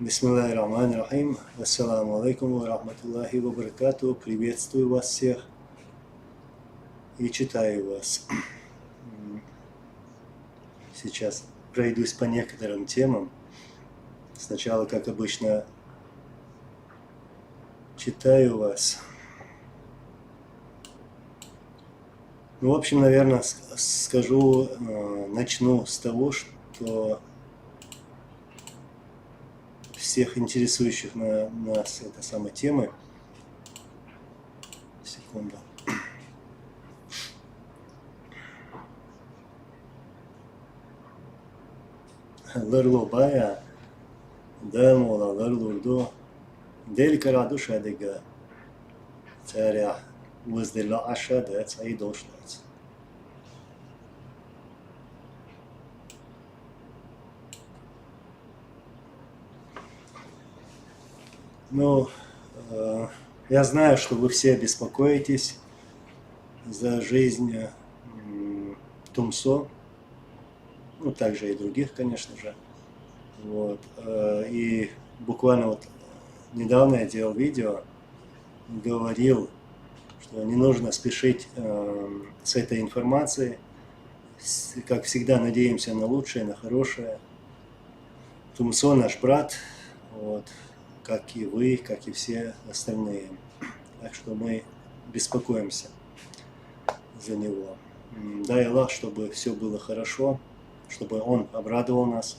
Бисмиллахир-рахманир-рахим. Ассаламу алейкум ва рахматуллахи ва баракату. Приветствую вас всех и читаю вас. Сейчас пройдусь по некоторым темам. Сначала, как обычно, читаю вас. Ну, в общем, наверное, скажу, начну с того, что всех интересующих нас этой самой темы. Секунду. Ларло бая, да мола ларлурдо, дель караду шадига, царя воздела ашада, цаи дошлац. Ну, я знаю, что вы все беспокоитесь за жизнь Тумсо, ну, также и других, конечно же. Вот. И буквально вот недавно я делал видео, говорил, что не нужно спешить с этой информацией. Как всегда, надеемся на лучшее, на хорошее. Тумсо наш брат, вот, как и вы, как и все остальные. Так что мы беспокоимся за него. Дай Аллах, чтобы все было хорошо, чтобы он обрадовал нас.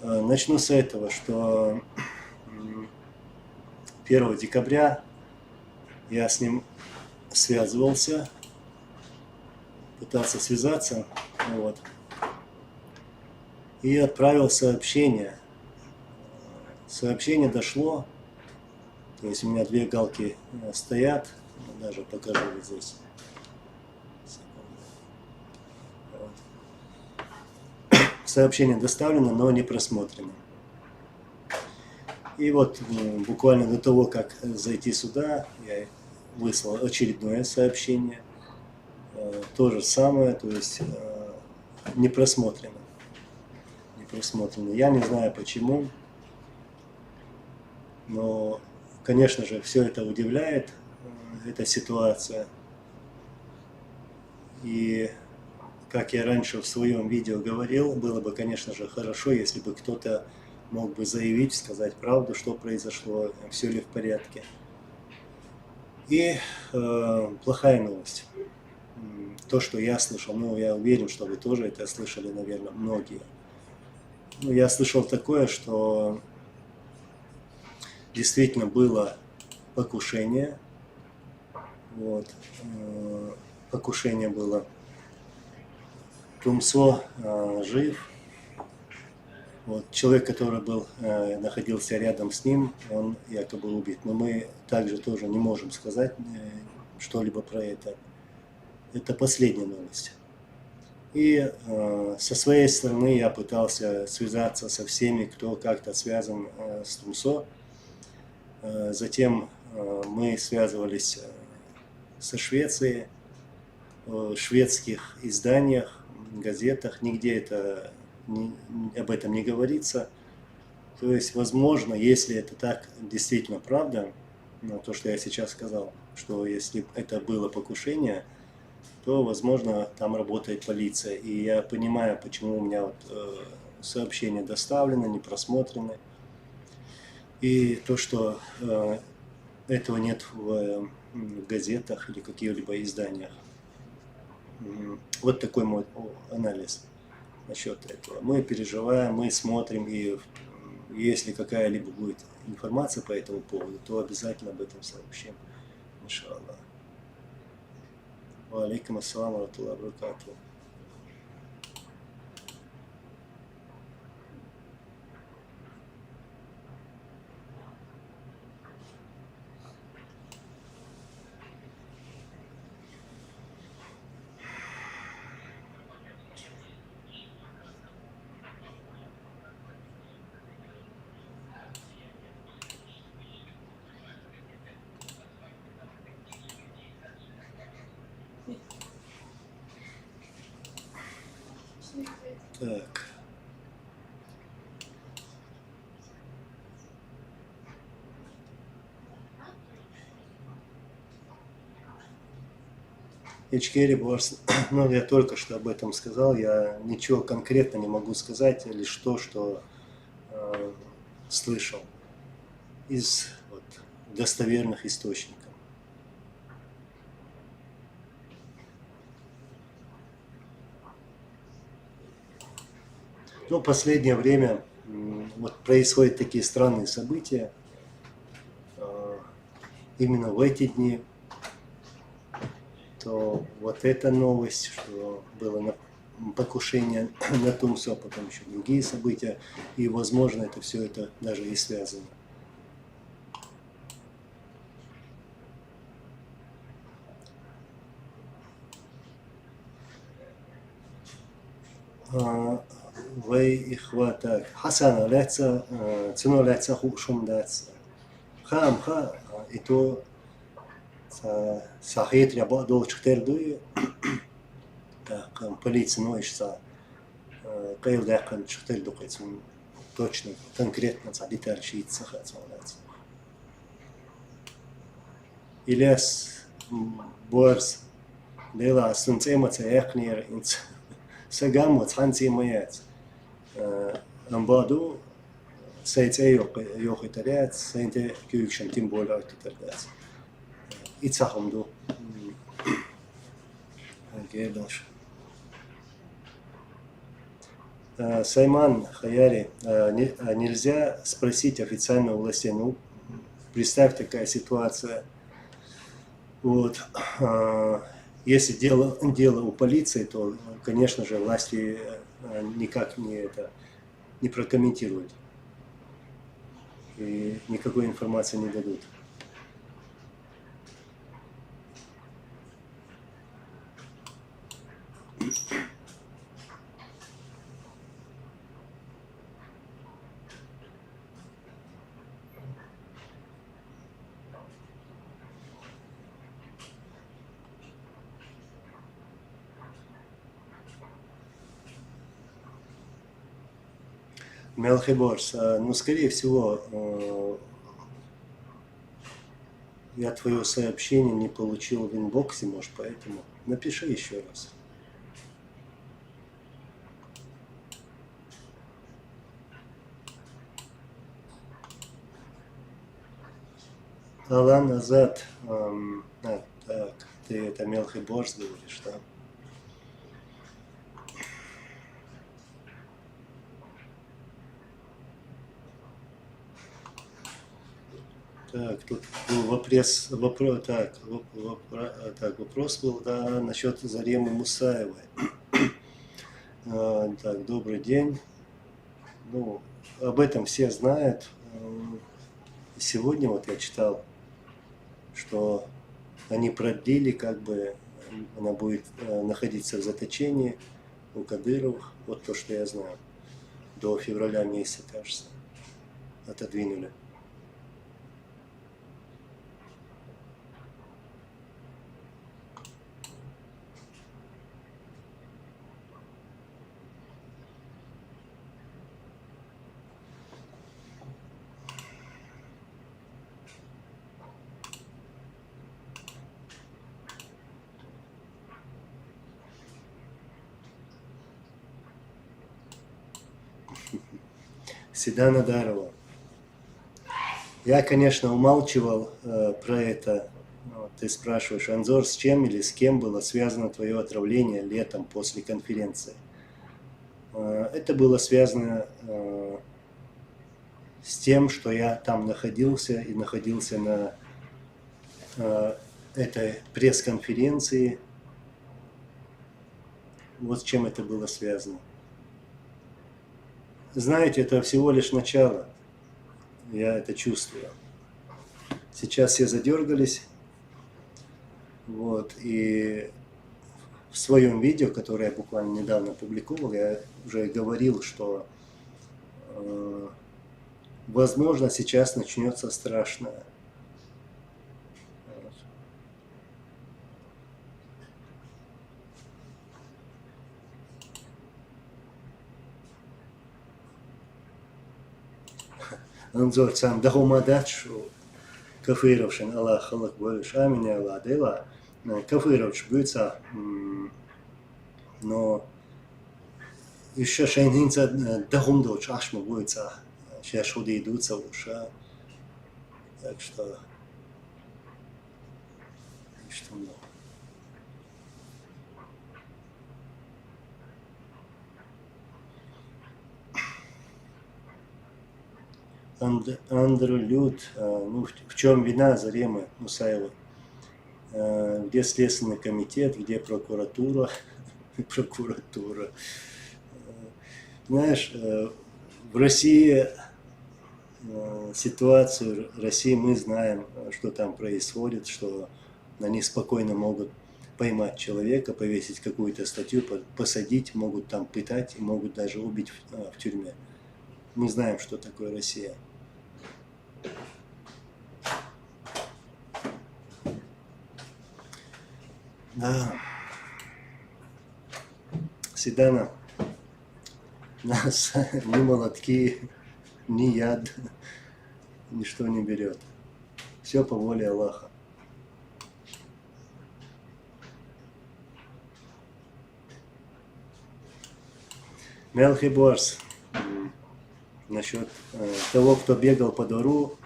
Начну с этого, что 1 декабря я с ним связывался, пытался связаться, вот, и отправил сообщение. Сообщение дошло, то есть у меня 2 галки стоят, даже покажу вот здесь. Вот. Сообщение доставлено, но не просмотрено. И вот буквально до того, как зайти сюда, я выслал очередное сообщение. То же самое, то есть не просмотрено. Не просмотрено. Я не знаю почему, но, конечно же, все это удивляет, эта ситуация. И, как я раньше в своем видео говорил, было бы, конечно же, хорошо, если бы кто-то мог бы заявить, сказать правду, что произошло, все ли в порядке. И плохая новость. То, что я слышал, ну, я уверен, что вы тоже это слышали, наверное, многие. Ну, я слышал такое, что действительно было покушение. Вот. Покушение было. Тумсо жив. Вот. Человек, который находился рядом с ним, он якобы убит. Но мы также тоже не можем сказать что-либо про это. Это последняя новость. И со своей стороны я пытался связаться со всеми, кто как-то связан с Тумсо. Затем мы связывались со Швецией, в шведских изданиях, газетах. Нигде об этом не говорится. То есть, возможно, если это так действительно правда, то, что я сейчас сказал, что если это было покушение, то, возможно, там работает полиция. И я понимаю, почему у меня вот, сообщения доставлены, не просмотрены. И то, что этого нет в газетах или каких-либо изданиях. Вот такой мой анализ насчет этого. Мы переживаем, мы смотрим, и если какая-либо будет информация по этому поводу, то обязательно об этом сообщим. Иншаллах. Ва алейкум ассалам ва рахматуллахи ва баракатуху. Так. Ичкери Борс, ну, я только что об этом сказал, я ничего конкретно не могу сказать, лишь то, что слышал из вот, достоверных источников. Ну, в последнее время вот происходят такие странные события. Именно в эти дни, то вот эта новость, что было покушение на Тумсу, а потом еще другие события, и, возможно, это все это даже и связано. Вей ихватак. Хасан леца, цено леца хушум леца. Хам ха, и то сахит ряба дол чхтердуи, так, полиция ноишься, кайл дахан чхтердуқец, точно, конкретно цадитар шиит сахат леца. Иляс борс, дела сунцемаца яхнир, инц сагамот ханцемаец. Амбаду сайце йохитарят, сайте кюкшен тим более тутардас. Ицахомду. Окей, дальше. Сайман Хаяри, нельзя спросить официально у властей, ну, представь такая ситуация. Вот, если дело у полиции, то, конечно же, власти никак не прокомментируют и никакой информации не дадут. Мелхиборс, ну, скорее всего, я твое сообщение не получил в инбоксе, может, поэтому напиши еще раз. Алан назад, так, ты это Мелхиборс говоришь, да? Так, тут был вопрос был, да, насчет Заремы Мусаевой. Так, добрый день. Ну, об этом все знают. Сегодня вот я читал, что они продлили, как бы она будет находиться в заточении у Кадыровых. Вот то, что я знаю. До февраля месяца, кажется, отодвинули. Седана Дарова. Я, конечно, умалчивал про это. Ты спрашиваешь, Анзор, с чем или с кем было связано твое отравление летом после конференции? Это было связано с тем, что я там находился и находился на этой пресс-конференции. Вот с чем это было связано. Знаете, это всего лишь начало. Я это чувствую. Сейчас все задергались. Вот, и в своем видео, которое я буквально недавно опубликовал, я уже говорил, что возможно сейчас начнется страшное. Анзор сам дахумадат, что кафировшин Аллах халак больше, а меня ладила. Кафырович бьется, но еще шейнинца дагумдоч ашма бьется, сейчас шуды идутся уж, так что много. Андролют, ну в чем вина Заремы Мусаева? Где Следственный комитет, где прокуратура? Прокуратура. Знаешь, в России ситуацию России мы знаем, что там происходит, что они спокойно могут поймать человека, повесить какую-то статью, посадить, могут там пытать и могут даже убить в тюрьме. Мы знаем, что такое Россия. Да. Седана, нас ни молотки, ни яд, ничто не берет. Все по воле Аллаха. Мелкий Борс. Насчет того, кто бегал по двору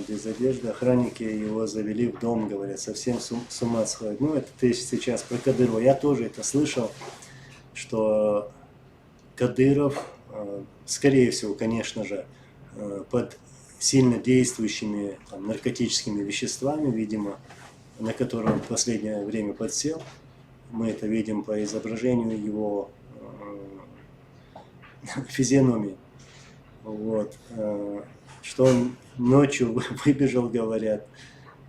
без одежды, охранники его завели в дом, говорят, совсем с ума сходит. Ну, это ты сейчас про Кадырова. Я тоже это слышал, что Кадыров, скорее всего, конечно же, под сильно действующими там, наркотическими веществами, видимо, на которые он в последнее время подсел. Мы это видим по изображению его физиономии. Вот. Что он ночью выбежал, говорят,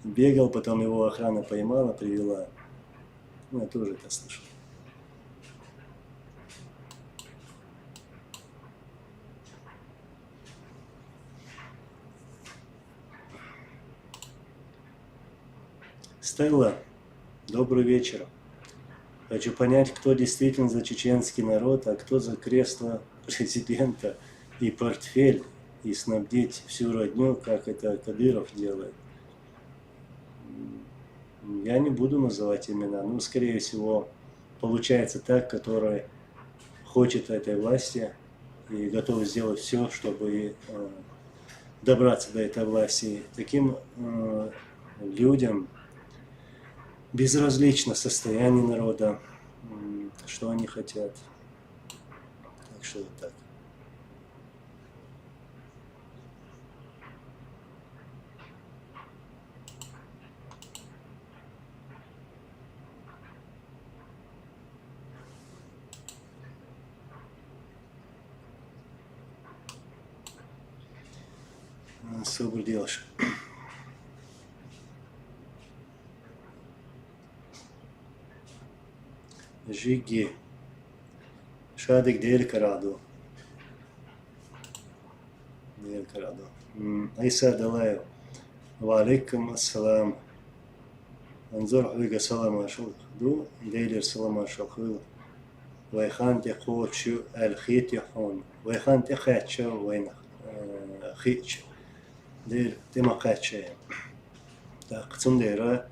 бегал, потом его охрана поймала, привела. Ну, я тоже это слышал. Стелла, добрый вечер. Хочу понять, кто действительно за чеченский народ, а кто за кресло президента и портфель, и снабдить всю родню, как это Кадыров делает. Я не буду называть имена, но, скорее всего, получается так, который хочет этой власти и готов сделать все, чтобы добраться до этой власти. Таким людям безразлично состояние народа, что они хотят. Так что вот так. Собр делаешь. Жиги. Шадик дель караду. Дель караду. Айса далаю. Валикум ассалам. Анзор хуига салама шалхду. Дейлер салама шалхду. Вайхан тихочу аль-хит яхон. Вайхан тихачу вайнах. Хитч. Дир демократия. Так, цундера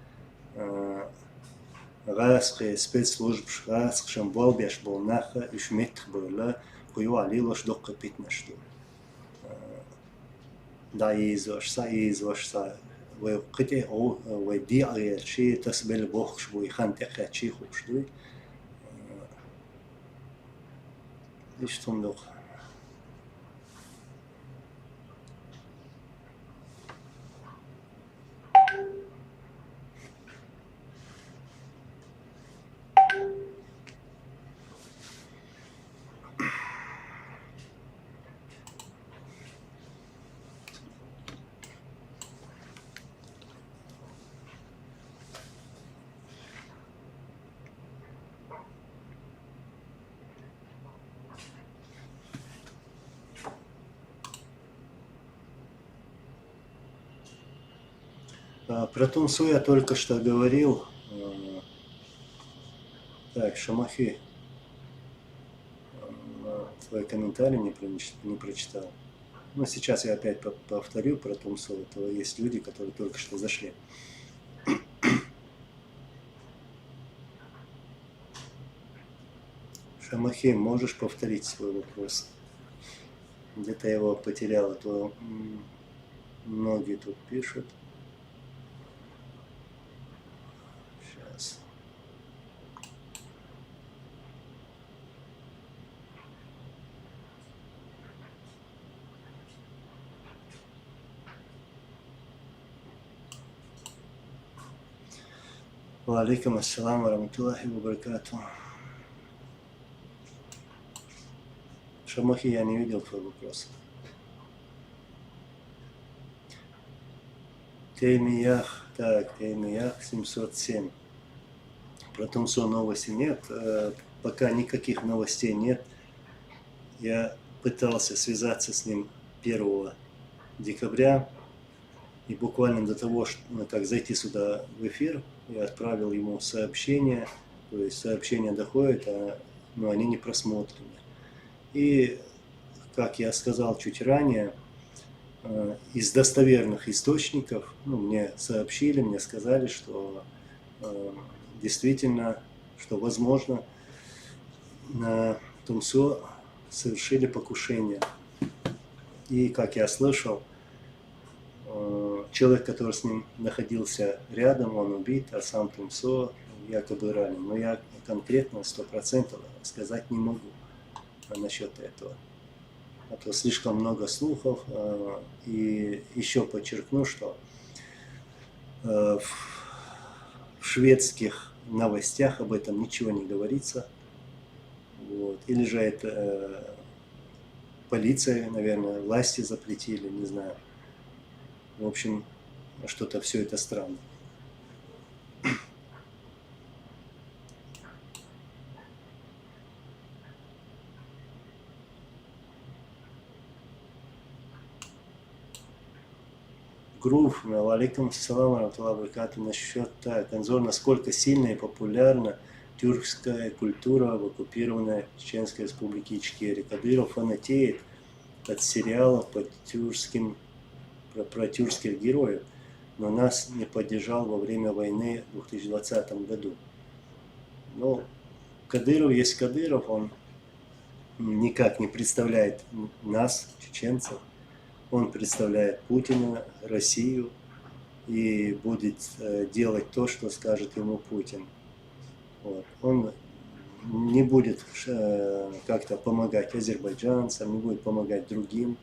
غاسق спецслужб غاسق شنبال بیش بول نخ اش متخ بولا قیو علی لش دق بیت نشدو دایز وش سایز وش سا و قطع او و دی غیر شی تسبل بخش بوی خان تقه چی خوش دوی ایش تندق Про Тунсу я только что говорил. Так, Шамахи, твой комментарий не прочитал. Но сейчас я опять повторю про Тунсу. Это есть люди, которые только что зашли. Шамахим, можешь повторить свой вопрос? Где-то я его потерял, а то многие тут пишут. Сейчас. Ва алейкум ассалам ва раматуллахи ва баракату. Шамахи, я не видел твой вопрос. Теймиях, так, Теймиях 707. Про Тумсо новости нет. Пока никаких новостей нет. Я пытался связаться с ним 1 декабря. И буквально до того, как зайти сюда в эфир, я отправил ему сообщение. То есть сообщения доходят, но они не просмотрены. И, как я сказал чуть ранее, из достоверных источников мне сообщили, мне сказали, что действительно, что возможно, на Тумсо совершили покушение. И, как я слышал, человек, который с ним находился рядом, он убит, а сам Тумсо якобы ранен. Но я конкретно 100% сказать не могу насчет этого. А то слишком много слухов. И еще подчеркну, что в шведских новостях об этом ничего не говорится. Вот. Или же это полиция, наверное, власти запретили, не знаю. В общем, что-то все это странно. Грув, алейкум ассалам ва баракату. Насчет так, Анзор, насколько сильна и популярна тюркская культура в оккупированной Чеченской республике Ичкерия. Кадыров фанатеет от сериалов про тюркских героев, но нас не поддержал во время войны в 2020 году. Но Кадыров есть Кадыров, он никак не представляет нас, чеченцев. Он представляет Путина, Россию и будет делать то, что скажет ему Путин. Вот. Он не будет как-то помогать азербайджанцам, не будет помогать другим.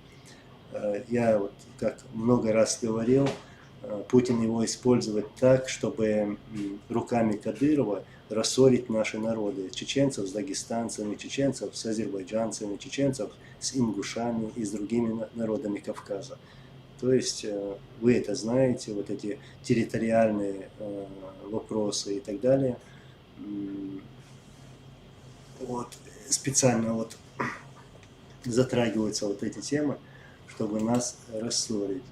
Я вот как много раз говорил, Путин его использует так, чтобы руками Кадырова рассорить наши народы. Чеченцев с дагестанцами, чеченцев с азербайджанцами, чеченцев с ингушами и с другими народами Кавказа. То есть вы это знаете, вот эти территориальные вопросы и так далее. Вот, специально вот затрагиваются вот эти темы, чтобы нас рассорить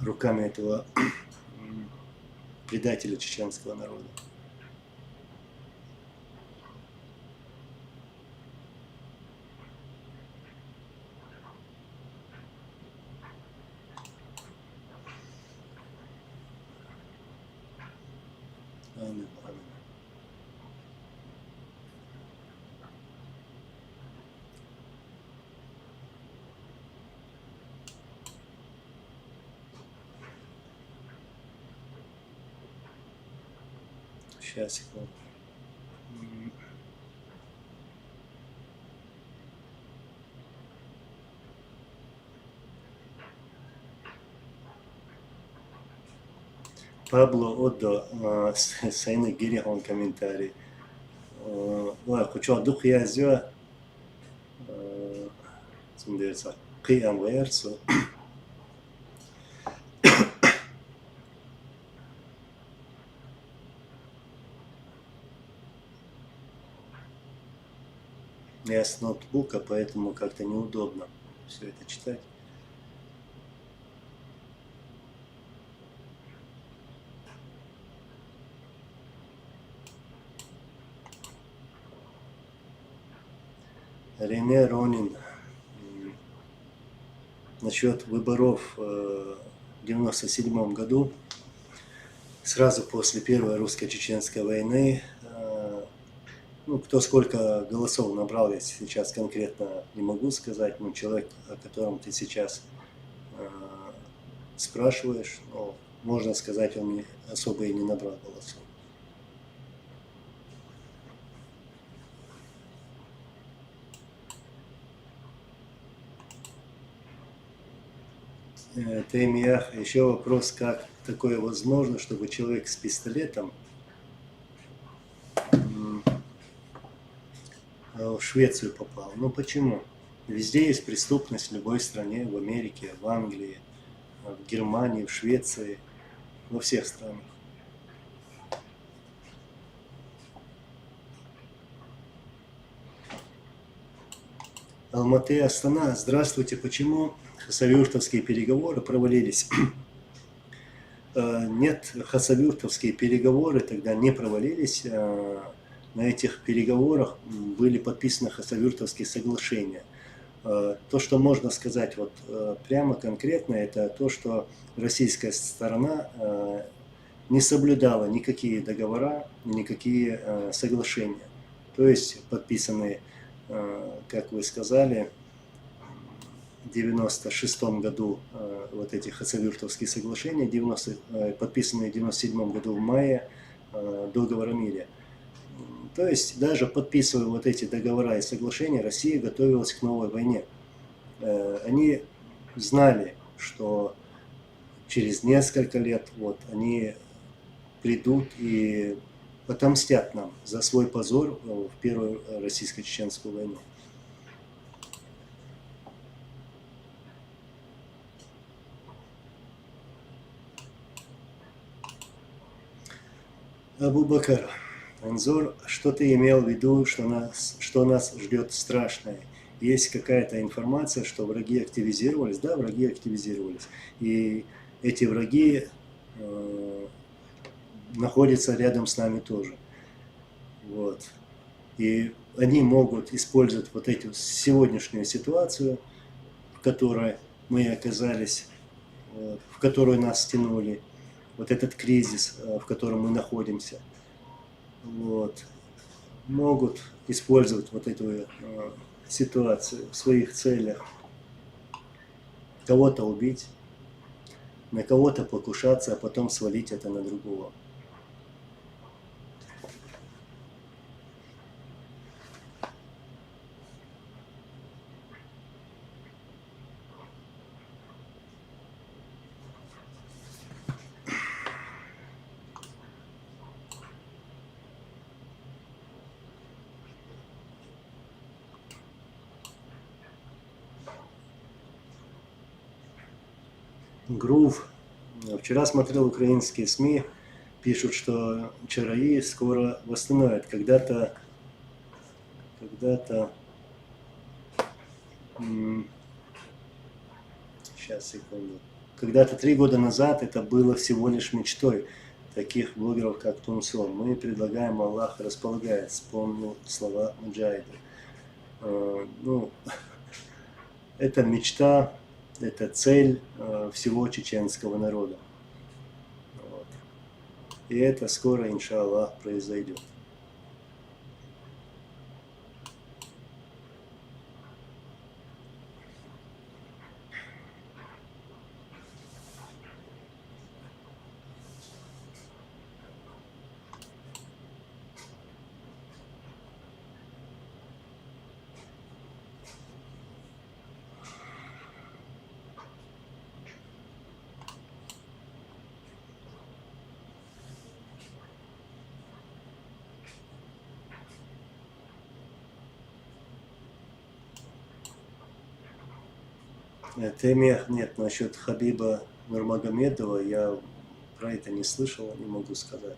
руками этого предателя чеченского народа. Аминь, аминь. Сейчас, секунду. Пабло Одо Sayını geri hon комментарий. Хочу дух я зё zum dersa qiyam verso. Я с ноутбука, поэтому как-то неудобно все это читать. Рене Ронин насчет выборов в 1997 году, сразу после Первой русско-чеченской войны, Ну, кто сколько голосов набрал, я сейчас конкретно не могу сказать, но человек, о котором ты сейчас э, спрашиваешь, ну, можно сказать, он особо и не набрал голосов. Теймиях, еще вопрос, как такое возможно, чтобы человек с пистолетом в Швецию попал? Ну почему? Везде есть преступность, в любой стране, в Америке, в Англии, в Германии, в Швеции, во всех странах. Алматы, Астана. Здравствуйте. Почему хасавюртовские переговоры провалились? Нет, хасавюртовские переговоры тогда не провалились. На этих переговорах были подписаны хасавюртовские соглашения. То, что можно сказать вот прямо конкретно, это то, что российская сторона не соблюдала никакие договора, никакие соглашения. То есть подписанные, как вы сказали, в 1996 году вот эти хасавюртовские соглашения, подписанные в 1997 году в мае договор о мире. То есть даже подписывая вот эти договора и соглашения, Россия готовилась к новой войне. Они знали, что через несколько лет вот они придут и отомстят нам за свой позор в Первую российско-чеченскую войну. Абу-Бакр, Анзор, что ты имел в виду, что нас ждет страшное? Есть какая-то информация, что враги активизировались? Да, враги активизировались. И эти враги находятся рядом с нами тоже. Вот. И они могут использовать вот эту сегодняшнюю ситуацию, в которой мы оказались, вот, в которую нас стянули, вот этот кризис, в котором мы находимся, вот, могут использовать вот эту ситуацию в своих целях. Кого-то убить, на кого-то покушаться, а потом свалить это на другого. Грув. Вчера смотрел украинские СМИ, пишут, что ЧРИ скоро восстановят. Когда-то, сейчас, секунду. Когда-то 3 года назад это было всего лишь мечтой таких блогеров, как Тунсон. Мы предлагаем, Аллах располагает, вспомнил слова Муджаида. Ну, это мечта, это цель всего чеченского народа. Вот. И это скоро, иншаллах, произойдет. Темех нет, насчет Хабиба Нурмагомедова я про это не слышал, не могу сказать.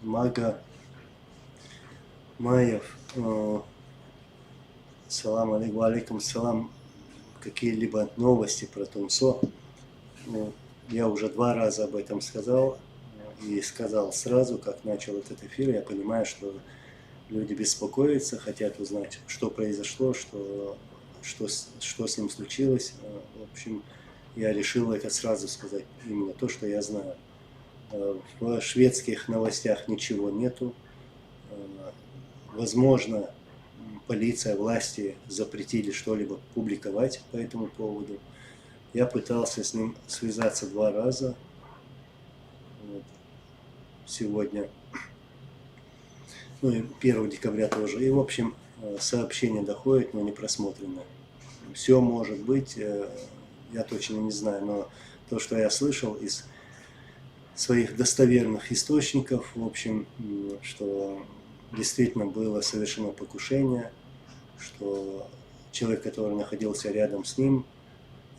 Мага Маев. Салам алейкум, алейкум салам. Какие-либо новости про Тумсо? Ну, я уже 2 раза об этом сказал. И сказал сразу, как начал этот эфир. Я понимаю, что люди беспокоятся, хотят узнать, что произошло, что с ним случилось. В общем, я решил это сразу сказать, именно то, что я знаю. В шведских новостях ничего нету. Возможно, полиция, власти запретили что-либо публиковать по этому поводу. Я пытался с ним связаться 2 раза сегодня. Ну и 1 декабря тоже. И, в общем, сообщение доходит, но не просмотрено. Все может быть, я точно не знаю, но то, что я слышал из своих достоверных источников, в общем, что действительно было совершено покушение, что человек, который находился рядом с ним,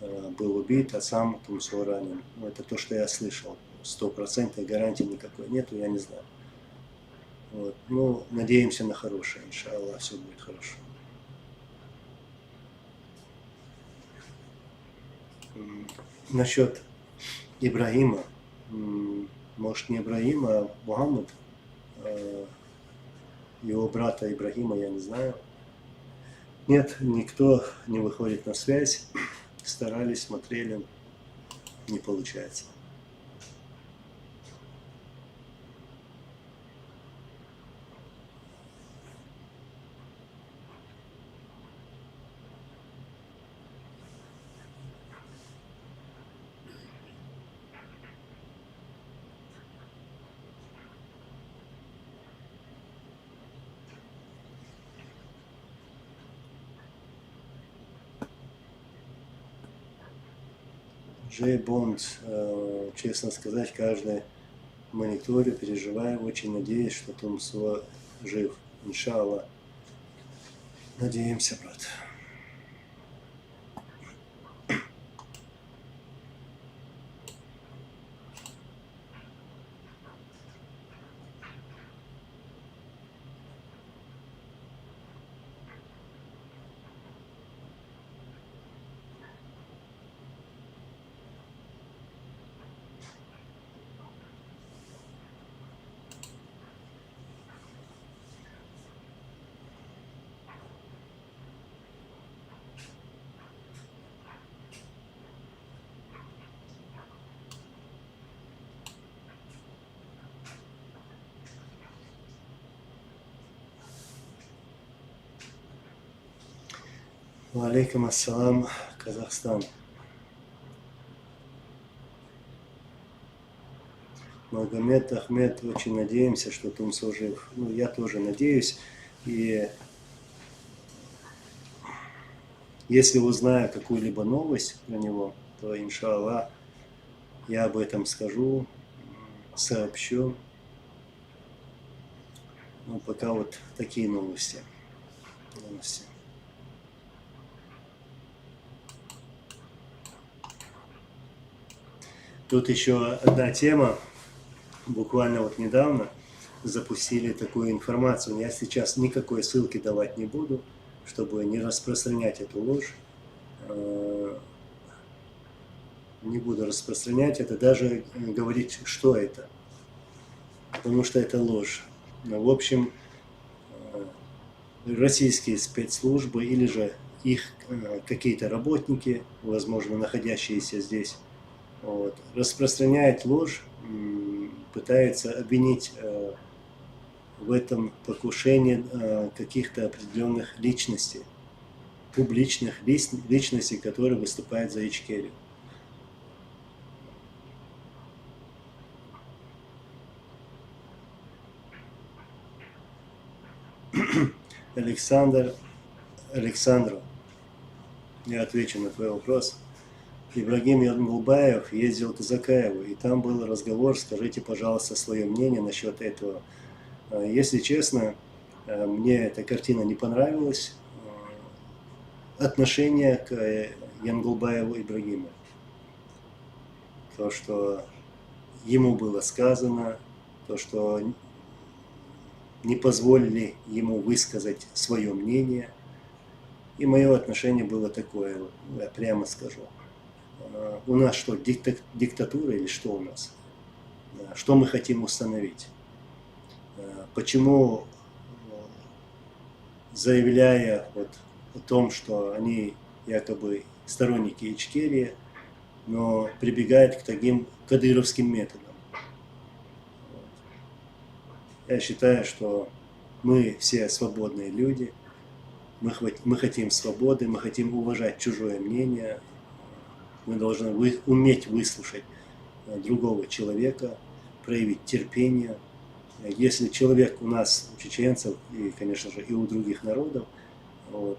был убит, а сам Тумсо ранен. Ну, это то, что я слышал. 100% гарантии никакой нету, я не знаю. Вот. Ну, надеемся на хорошее, иншаллах, все будет хорошо. Насчет Ибрагима, может не Ибрагим, а Мухаммад, его брата Ибрагима, я не знаю. Нет, никто не выходит на связь, старались, смотрели, не получается. Джей Бонд, честно сказать, каждый мониторю, переживаю, очень надеюсь, что Тумсо жив. Иншаллах. Надеемся, брат. Алейкум ассалам, Казахстан. Магомед Ахмед, очень надеемся, что Тумсо жив. Ну, я тоже надеюсь. И если узнаю какую-либо новость про него, то, иншаллах, я об этом скажу, сообщу. Ну, пока вот такие новости. Тут еще одна тема. Буквально вот недавно запустили такую информацию. Я сейчас никакой ссылки давать не буду, чтобы не распространять эту ложь. Не буду распространять это, даже говорить, что это. Потому что это ложь. В общем, российские спецслужбы или же их какие-то работники, возможно, находящиеся здесь, вот, распространяют ложь, пытается обвинить в этом покушении каких-то определенных личностей, публичных личностей, которые выступают за Ичкерию. Александров, я отвечу на твой вопрос. Ибрагим Янгулбаев ездил к Закаеву, и там был разговор, скажите, пожалуйста, свое мнение насчет этого. Если честно, мне эта картина не понравилась. Отношение к Янгулбаеву Ибрагиму. То, что ему было сказано, то, что не позволили ему высказать свое мнение. И мое отношение было такое, я прямо скажу. У нас что, диктатура или что у нас? Что мы хотим установить? Почему, заявляя вот о том, что они якобы сторонники Ичкерии, но прибегают к таким кадыровским методам? Я считаю, что мы все свободные люди, мы хотим свободы, мы хотим уважать чужое мнение, мы должны уметь выслушать другого человека, проявить терпение. Если человек у нас, у чеченцев, и, конечно же, и у других народов, вот,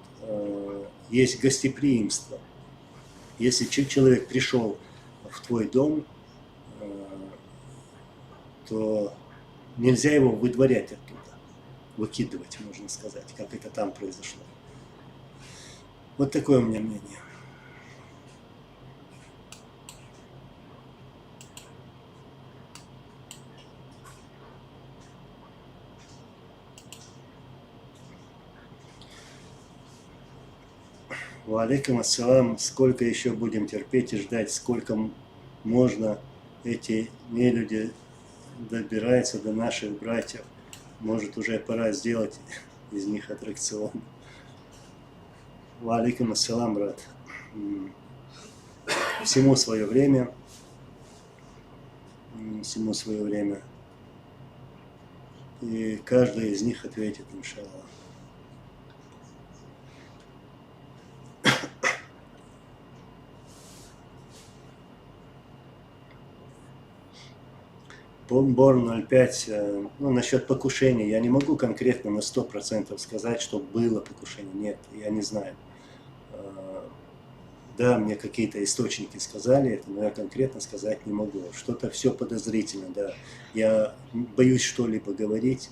есть гостеприимство. Если человек пришел в твой дом, то нельзя его выдворять оттуда, выкидывать, можно сказать, как это там произошло. Вот такое у меня мнение. Валейкум ассалам. Сколько еще будем терпеть и ждать, сколько можно эти нелюди добираются до наших братьев. Может, уже пора сделать из них аттракцион. Валейкум ассалам, брат. Всему свое время. Всему свое время. И каждый из них ответит, иншаллах. Борн 05, ну, насчет покушения, я не могу конкретно на 100% сказать, что было покушение. Нет, я не знаю. Да, мне какие-то источники сказали это, но я конкретно сказать не могу. Что-то все подозрительно, да. Я боюсь что-либо говорить.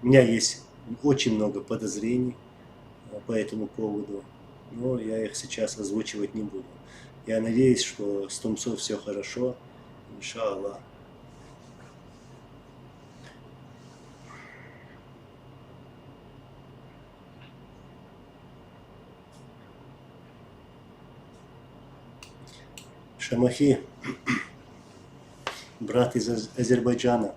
У меня есть очень много подозрений по этому поводу, но я их сейчас озвучивать не буду. Я надеюсь, что с Тумсо все хорошо, иншаллах. Шамахи, брат из Азербайджана.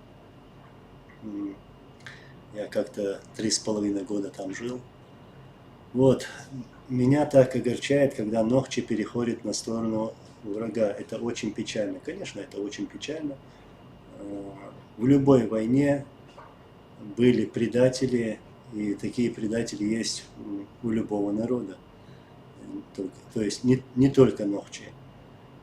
Я как-то 3,5 года там жил. Вот, меня так огорчает, когда Нохчи переходит на сторону врага. Это очень печально. Конечно, это очень печально. В любой войне были предатели, и такие предатели есть у любого народа. То есть не только Нохчи.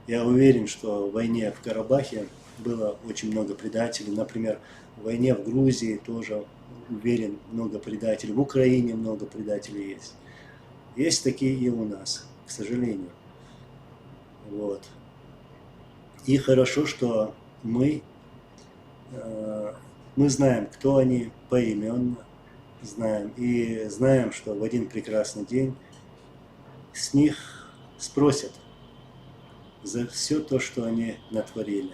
Я уверен, что в войне в Карабахе было очень много предателей. Например, в войне в Грузии тоже, уверен, много предателей. В Украине много предателей есть. Есть такие и у нас, к сожалению. Вот. И хорошо, что мы знаем, кто они поименно, знаем. И знаем, что в один прекрасный день с них спросят за все то, что они натворили.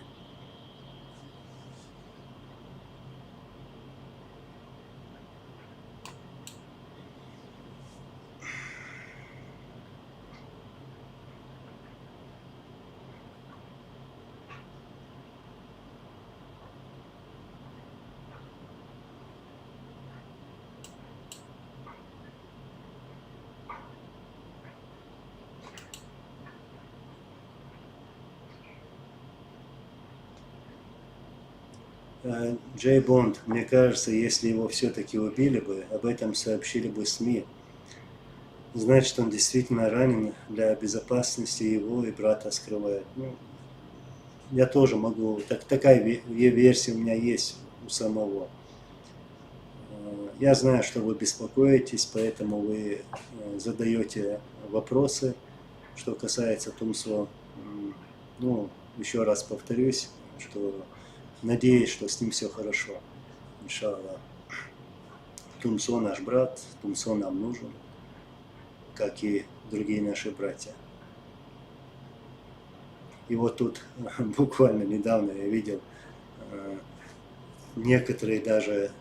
Джей Бонд, мне кажется, если его все-таки убили бы, об этом сообщили бы СМИ. Значит, он действительно ранен, для безопасности его и брата скрывает. Ну, я тоже могу, такая версия у меня есть у самого. Я знаю, что вы беспокоитесь, поэтому вы задаете вопросы, что касается Тумсо. Ну, еще раз повторюсь, что надеюсь, что с ним все хорошо, иншаллах. Тумсо наш брат, Тумсо нам нужен, как и другие наши братья. И вот тут буквально недавно я видел, некоторые даже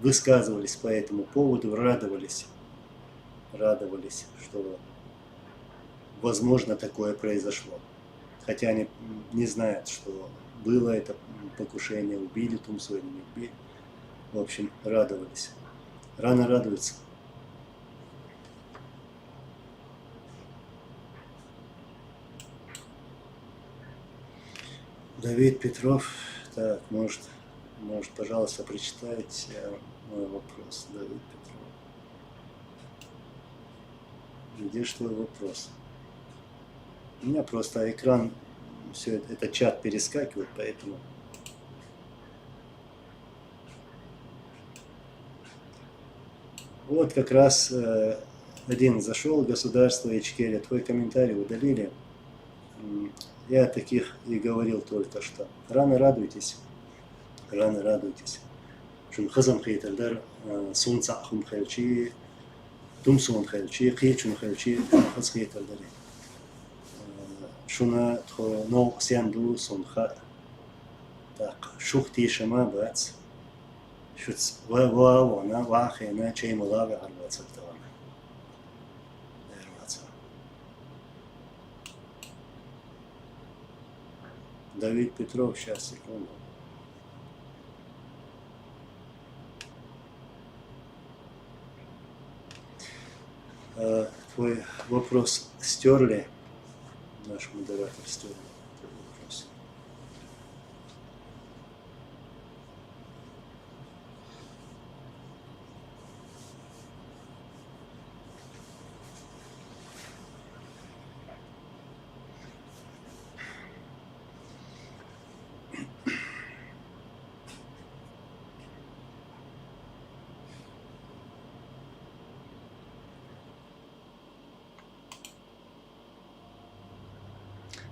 высказывались по этому поводу, радовались, что возможно такое произошло. Хотя они не знают, что было это покушение, убили Тумсо или не убили. В общем, радовались. Рано радуются. Давид Петров. Так, может, пожалуйста, прочитайте мой вопрос, Давид Петров. Где же твой вопрос? У меня просто экран, все это чат перескакивает, поэтому... Вот как раз один зашел, государство Ичкерия, твой комментарий удалили. Я таких и говорил только что. Рано радуйтесь. Рано радуйтесь. Шун хазам хейталдар сунца хум хелчи, тумсун хелчи, хейчун хелчи, шун хаз хейталдари. Шуна тхо но сянду сунха. Так, шухти шама бац. Шуц вавана вахена чей мулаве арвацактавана. Давид Петров, сейчас, секунду. Твой вопрос стерли, наш модератор стерли твой вопрос.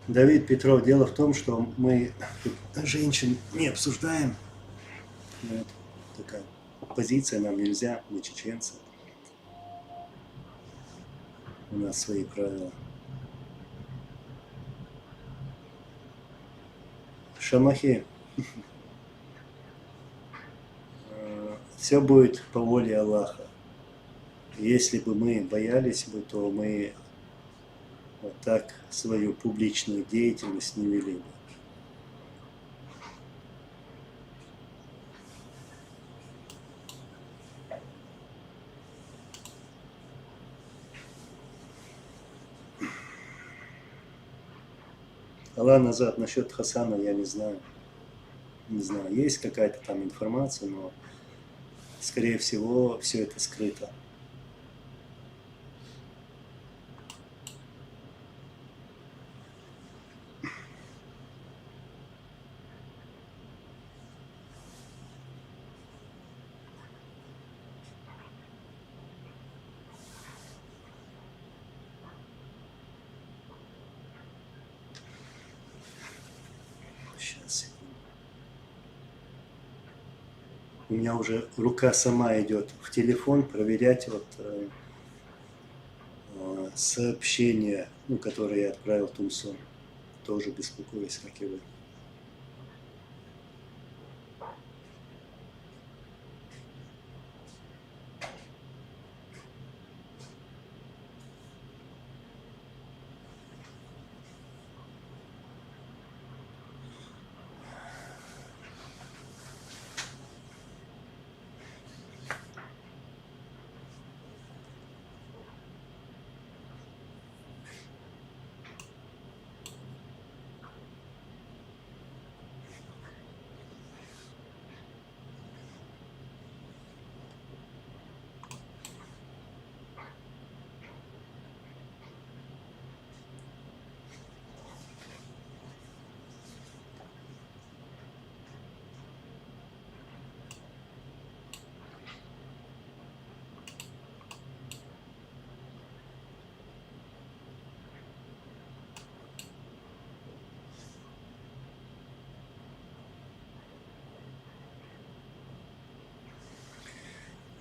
Давид Петров, дело в том, что мы женщин не обсуждаем. Вот такая позиция, нам нельзя, мы чеченцы. У нас свои правила. Шамахи. Все будет по воле Аллаха. Если бы мы боялись бы, то мы вот так свою публичную деятельность не вели бы. Аллах назад, насчет Хасана я не знаю. Не знаю, есть какая-то там информация, но, скорее всего, все это скрыто. Сейчас. У меня уже рука сама идет в телефон проверять вот сообщения, ну, которые я отправил Тумсо. Тоже беспокоюсь, как и вы.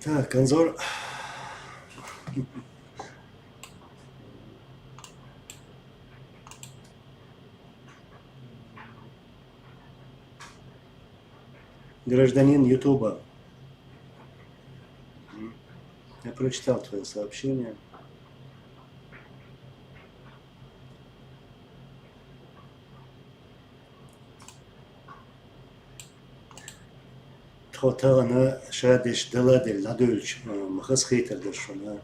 Так, Анзор. Гражданин Ютуба. Я прочитал твое сообщение. Тхотана шадеш даладель надольч махас хейтер дашон.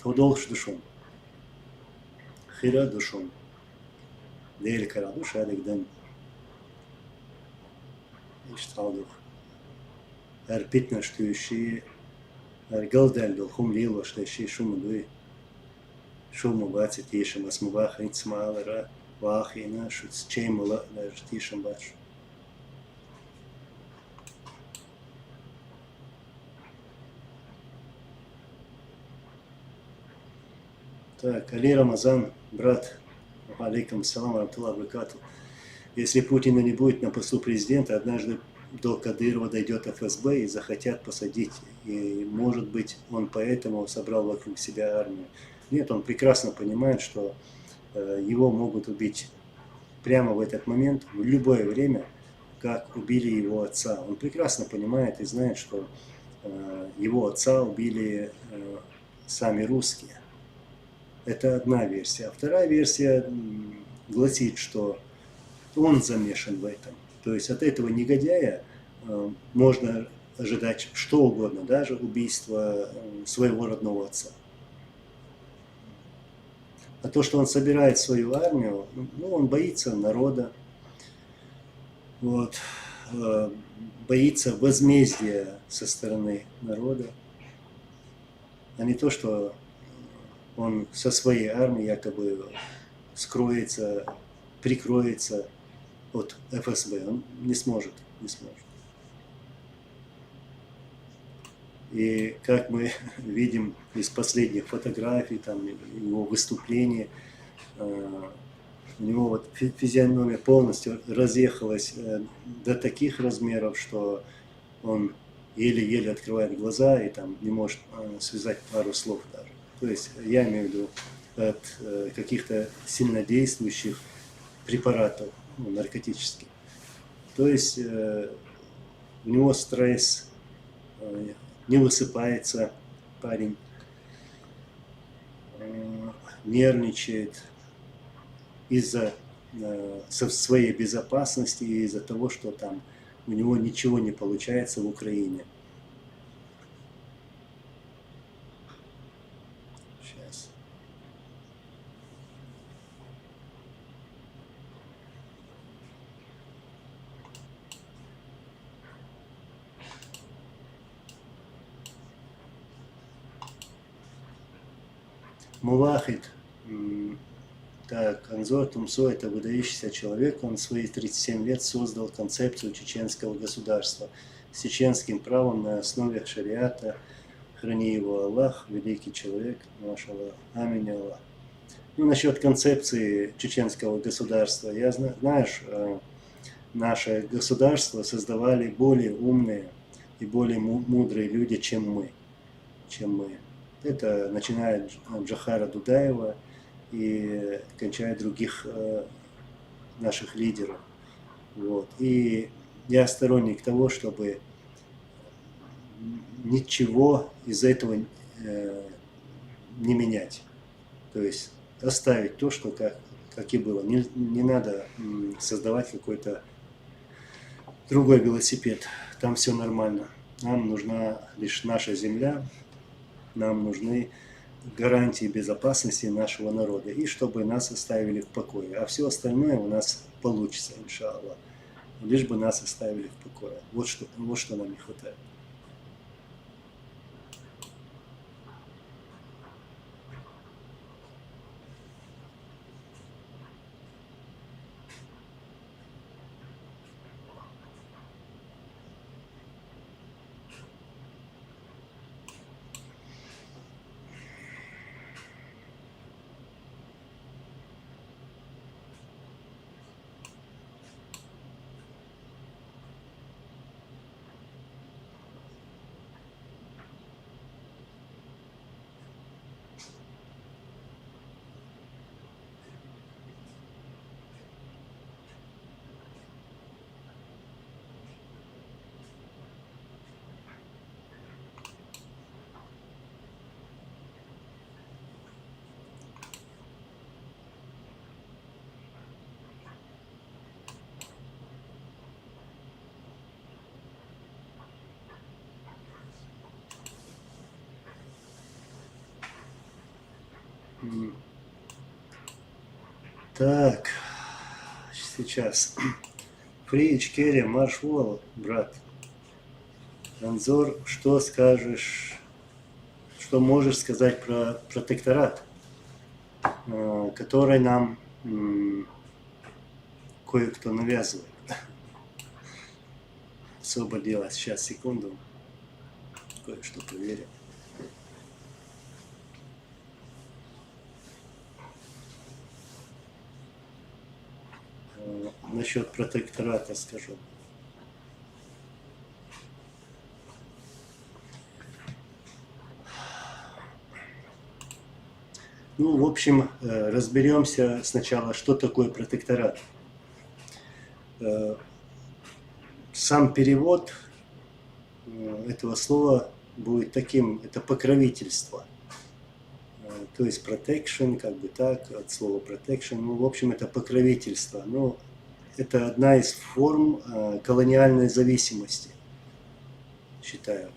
Тодолш душон. Хира душон. Дель караду шадек дан. Ишталдух. Питна штующие. Галдаль дол хум лило штащи шуму дуй. Шуму баци тишем асмуваха инцмалера. Вахина шуц чеймула даже тишем бачу. Так, Али Рамазан, брат, алейкум салам, рамтуллах баракату. Если Путина не будет на посту президента, однажды до Кадырова дойдет ФСБ и захотят посадить. И, может быть, он поэтому собрал вокруг себя армию. Нет, он прекрасно понимает, что его могут убить прямо в этот момент, в любое время, как убили его отца. Он прекрасно понимает и знает, что его отца убили сами русские. Это одна версия. А вторая версия гласит, что он замешан в этом. То есть от этого негодяя можно ожидать что угодно, даже убийство своего родного отца. А то, что он собирает свою армию, ну, он боится народа, вот, боится возмездия со стороны народа, а не то, что он со своей армией якобы скроется, прикроется от ФСБ. Он не сможет, не сможет. И как мы видим из последних фотографий, там, его выступлений, у него вот физиономия полностью разъехалась до таких размеров, что он еле-еле открывает глаза и там не может связать пару слов даже. То есть я имею в виду от каких-то сильнодействующих препаратов, ну, наркотических. То есть у него стресс, не высыпается парень, нервничает из-за своей безопасности и из-за того, что там у него ничего не получается в Украине. Сейчас. Мулахид. Так, Анзор Тумсо – это выдающийся человек. Он в свои 37 лет создал концепцию чеченского государства с чеченским правом на основе шариата. Храни его Аллах, великий человек, машаллах, аминь Аллах. Ну, насчет концепции чеченского государства. Я знаешь, наше государство создавали более умные и более мудрые люди, чем мы. Это начиная от Джохара Дудаева и кончая других наших лидеров. Вот. И я сторонник того, чтобы ничего из этого не менять. То есть оставить то, что как и было. Не надо создавать какой-то другой велосипед. Там все нормально. Нам нужна лишь наша земля. Нам нужны гарантии безопасности нашего народа. И чтобы нас оставили в покое. А все остальное у нас получится, иншаллах. Лишь бы нас оставили в покое. Вот что нам не хватает. Так, сейчас. Фри Ичкерия, Маршвол, брат. Анзор, что скажешь, что можешь сказать про протекторат, который нам кое-кто навязывает? Особо дело. Сейчас, секунду. Кое-что проверим. Насчет протектората скажу. Ну, в общем, разберемся сначала, что такое протекторат. Сам перевод этого слова будет таким, это покровительство. То есть protection, как бы так, от слова protection, ну, в общем, это покровительство. Ну, это одна из форм колониальной зависимости, считаю.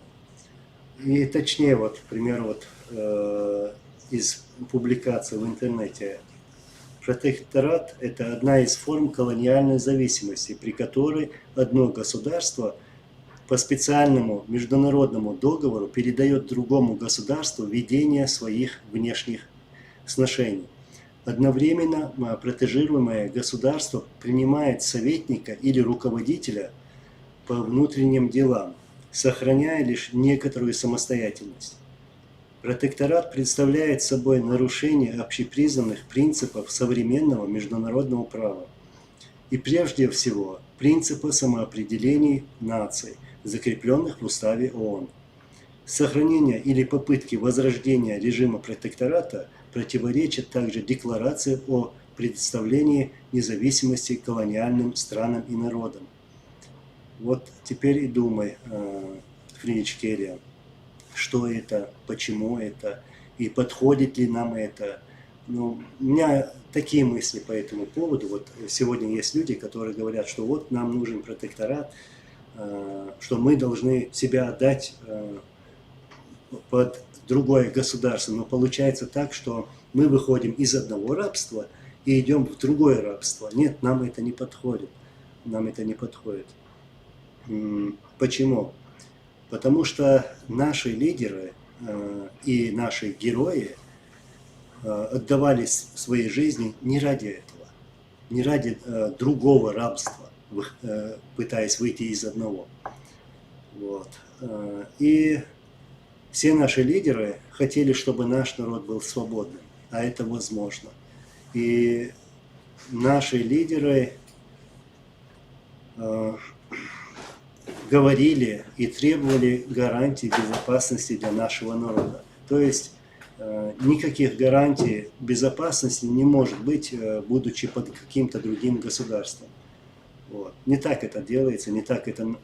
И точнее, вот, к примеру, вот из публикаций в интернете, протекторат – это одна из форм колониальной зависимости, при которой одно государство по специальному международному договору передает другому государству ведение своих внешних сношений. Одновременно протежируемое государство принимает советника или руководителя по внутренним делам, сохраняя лишь некоторую самостоятельность. Протекторат представляет собой нарушение общепризнанных принципов современного международного права и прежде всего принципа самоопределений наций, закрепленных в Уставе ООН. Сохранение или попытки возрождения режима протектората противоречат также Декларации о предоставлении независимости колониальным странам и народам. Вот теперь и думай, Фри Ичкерия, что это, почему это, и подходит ли нам это. Ну, у меня такие мысли по этому поводу. Вот сегодня есть люди, которые говорят, что вот нам нужен протекторат, что мы должны себя отдать под другое государство. Но получается так, что мы выходим из одного рабства и идем в другое рабство. Нет, нам это не подходит. Нам это не подходит. Почему? Потому что наши лидеры и наши герои отдавали свои жизни не ради этого, не ради другого рабства, пытаясь выйти из одного. Вот. И все наши лидеры хотели, чтобы наш народ был свободным, а это возможно. И наши лидеры говорили и требовали гарантий безопасности для нашего народа. То есть никаких гарантий безопасности не может быть, будучи под каким-то другим государством. Вот. Не так это делается, не так это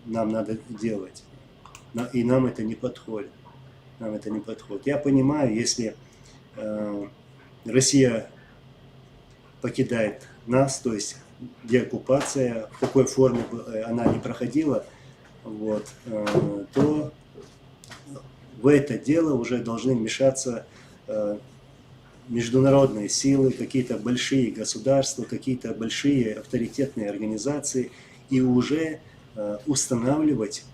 нам надо делать. И нам это не подходит. Нам это не подходит. Я понимаю, если Россия покидает нас, то есть деоккупация, в какой форме она не проходила, вот, то в это дело уже должны вмешаться международные силы, какие-то большие государства, какие-то большие авторитетные организации, и уже устанавливать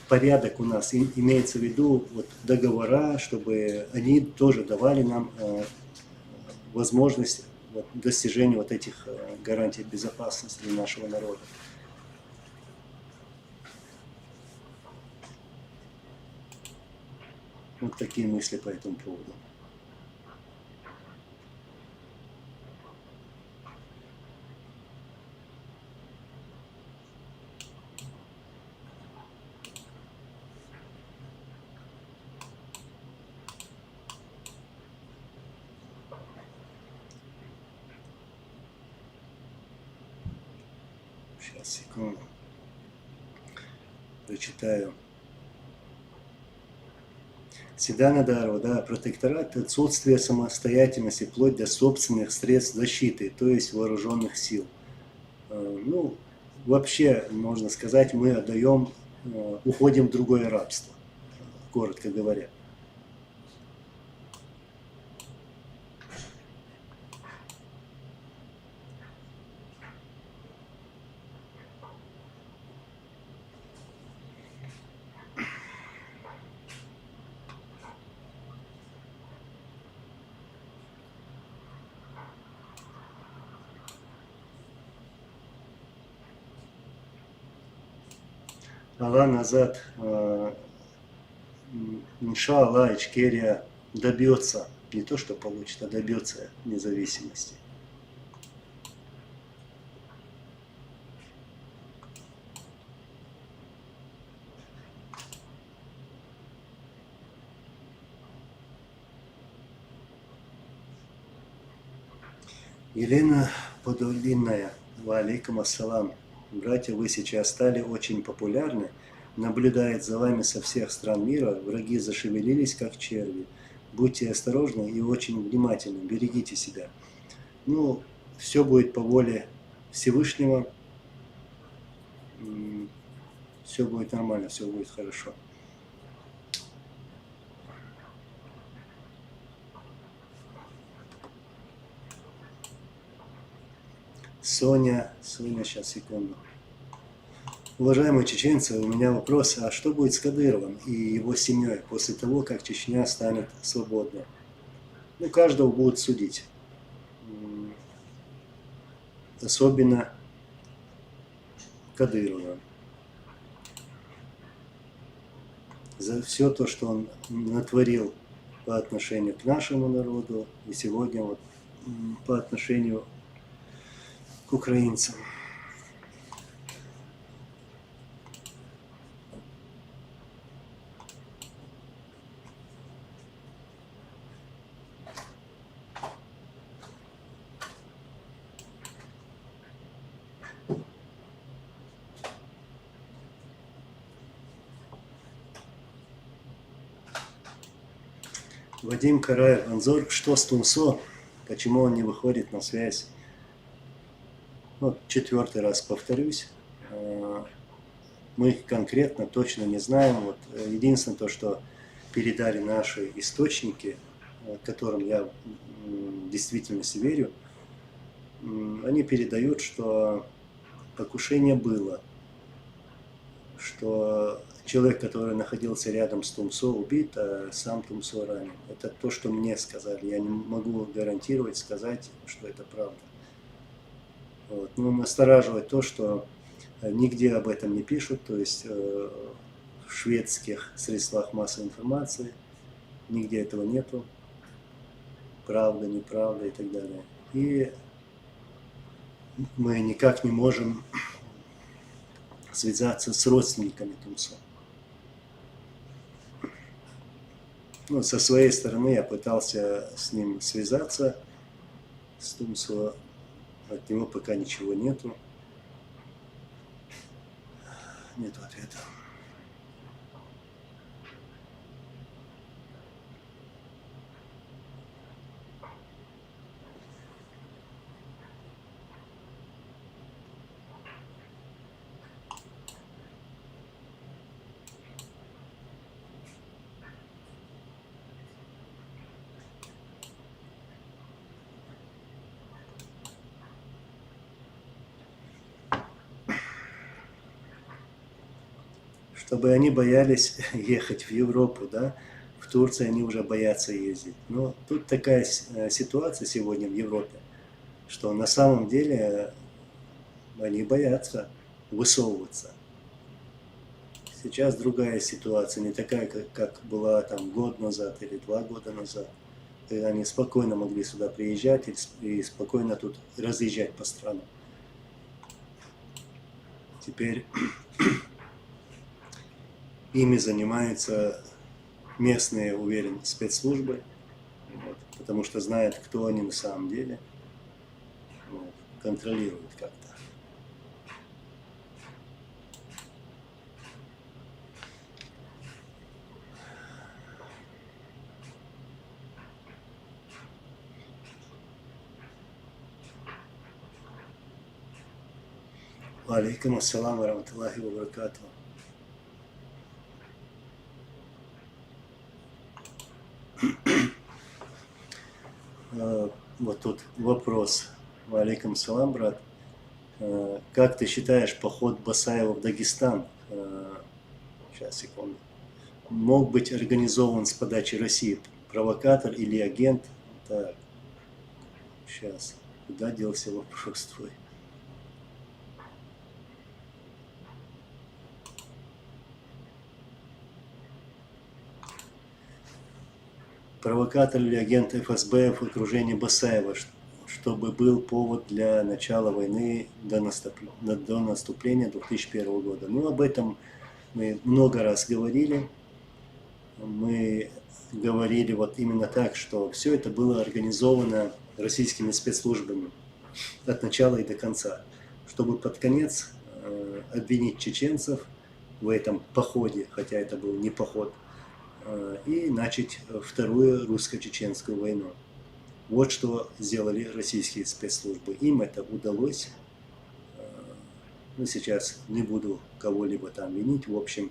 порядок у нас. Имеется в виду вот договора, чтобы они тоже давали нам возможность достижения вот этих гарантий безопасности для нашего народа. Вот такие мысли по этому поводу. Сейчас, секунду. Прочитаю. Седана Дарова, да, протекторат – отсутствие самостоятельности вплоть до собственных средств защиты, то есть вооруженных сил. Ну, вообще, можно сказать, мы уходим в другое рабство, коротко говоря. Алла назад, иншаллах, Ичкерия добьется, не то что получит, а добьется независимости. Елена Подолинная, валейкум ассалам. Братья, вы сейчас стали очень популярны. Наблюдает за вами со всех стран мира. Враги зашевелились, как черви. Будьте осторожны и очень внимательны. Берегите себя. Ну, все будет по воле Всевышнего. Все будет нормально, все будет хорошо. Соня, сейчас, секунду. Уважаемые чеченцы, у меня вопрос, а что будет с Кадыровым и его семьей после того, как Чечня станет свободной? Ну, каждого будут судить. Особенно Кадырова. За все то, что он натворил по отношению к нашему народу и сегодня вот по отношению к украинцам. Вадим Караев, Анзор, что с Тумсо? Почему он не выходит на связь? Вот 4-й раз повторюсь. Мы конкретно точно не знаем. Вот единственное то, что передали наши источники, которым я в действительности верю, они передают, что покушение было, что человек, который находился рядом с Тумсо, убит, а сам Тумсо ранен. Это то, что мне сказали. Я не могу гарантировать, сказать, что это правда. Вот. Но настораживает то, что нигде об этом не пишут, то есть в шведских средствах массовой информации нигде этого нету. Правда, неправда и так далее. И мы никак не можем связаться с родственниками Тумсо. Ну, со своей стороны я пытался с ним связаться, с Тумсо. От него пока ничего нету. Нету ответа. Чтобы они боялись ехать в Европу, да, в Турцию они уже боятся ездить. Но тут такая ситуация сегодня в Европе, что на самом деле они боятся высовываться. Сейчас другая ситуация, не такая, как была там год назад или 2 года назад, когда они спокойно могли сюда приезжать и спокойно тут разъезжать по странам. Теперь ими занимаются местные, уверен, спецслужбы, вот, потому что знают, кто они на самом деле, вот, контролируют как-то. Алейкум ассалам варахматуллахи ва баракатуху. Вот тут вопрос. Алейкум салам, брат. Как ты считаешь, поход Басаева в Дагестан, сейчас, секунду, мог быть организован с подачи России? Провокатор или агент? Так, сейчас, куда делся вопрос твой? провокатор или агент ФСБ в окружении Басаева, чтобы был повод для начала войны до наступления 2001 года. Ну, об этом мы много раз говорили. Мы говорили вот именно так, что все это было организовано российскими спецслужбами от начала и до конца, чтобы под конец обвинить чеченцев в этом походе, хотя это был не поход, и начать вторую русско-чеченскую войну. Вот что сделали российские спецслужбы. Им это удалось. Ну, сейчас не буду кого-либо там винить. В общем,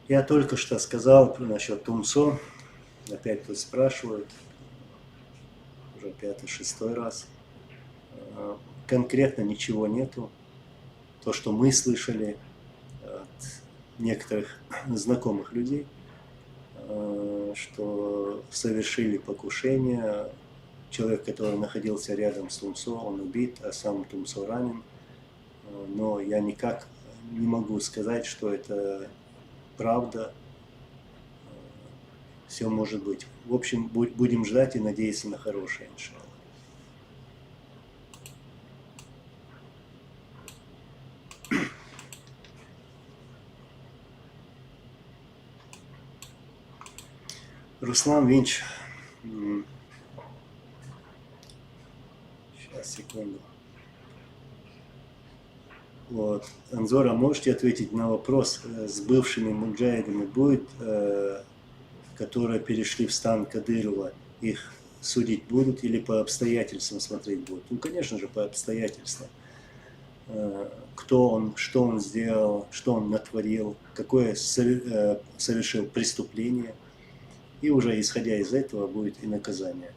я только что сказал насчет Тумсо. Опять тут спрашивают. Уже 5-6 раз. Конкретно ничего нету. То, что мы слышали от некоторых знакомых людей, что совершили покушение. Человек, который находился рядом с Тумсо, он убит, а сам Тумсо ранен. Но я никак не могу сказать, что это правда. Все может быть. В общем, будем ждать и надеяться на хорошее, иншаллах. Руслан Винч. Сейчас, секунду. Вот. Анзор, а можете ответить на вопрос с бывшими муджахидами? Будет, которые перешли в стан Кадырова, их судить будут или по обстоятельствам смотреть будут? Ну, конечно же, по обстоятельствам. Кто он, что он сделал, что он натворил, какое совершил преступление. И уже исходя из этого будет и наказание.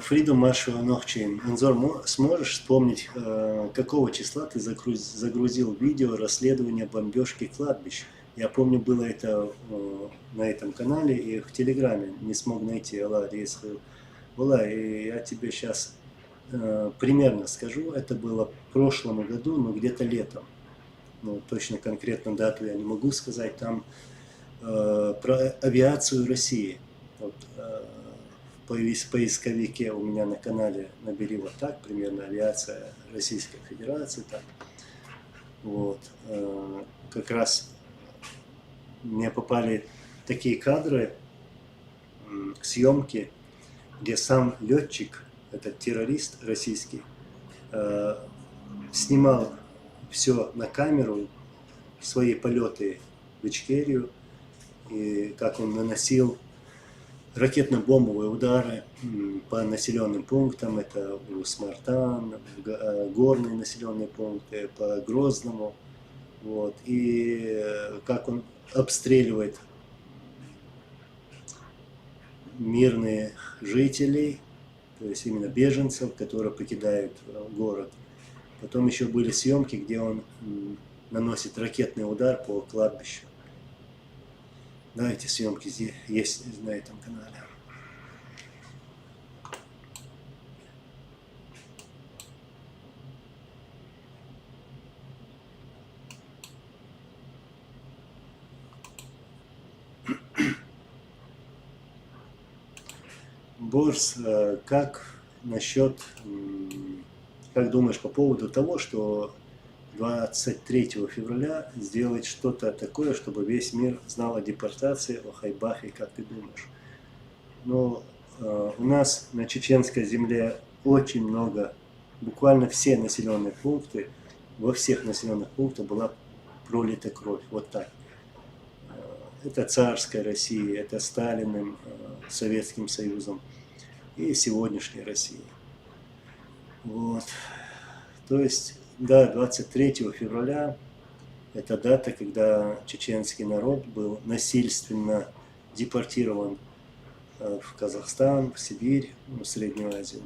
Фриду Маршева Нохчейн. Анзор, сможешь вспомнить, какого числа ты загрузил видео расследования бомбежки кладбищ? Я помню, было это на этом канале и в Телеграме. Не смог найти. Аллах, и я тебе сейчас примерно скажу. Это было в прошлом году, но где-то летом. Ну, точно конкретно дату я не могу сказать. Там про авиацию России. Вот, в поисковике у меня на канале набери вот так, примерно авиация Российской Федерации. Так. Вот. Как раз мне попали такие кадры, съемки, где сам летчик, этот террорист российский, снимал все на камеру, свои полеты в Ичкерию, и как он наносил ракетно-бомбовые удары по населенным пунктам, это Усмартан, горные населенные пункты, по Грозному, вот, и как он обстреливает мирных жителей, то есть именно беженцев, которые покидают город. Потом еще были съемки, где он наносит ракетный удар по кладбищу. Да, эти съемки здесь есть на этом канале. Борс, как насчет, как думаешь по поводу того, что 23 февраля сделать что-то такое, чтобы весь мир знал о депортации, о Хайбахе, как ты думаешь? Но у нас на чеченской земле очень много, буквально все населенные пункты, во всех населенных пунктах была пролита кровь, вот так. Это царская Россия, это Сталиным, Советским Союзом. и сегодняшней России. Вот. То есть, да, 23 февраля это дата, когда чеченский народ был насильственно депортирован в Казахстан, в Сибирь, в Среднюю Азию.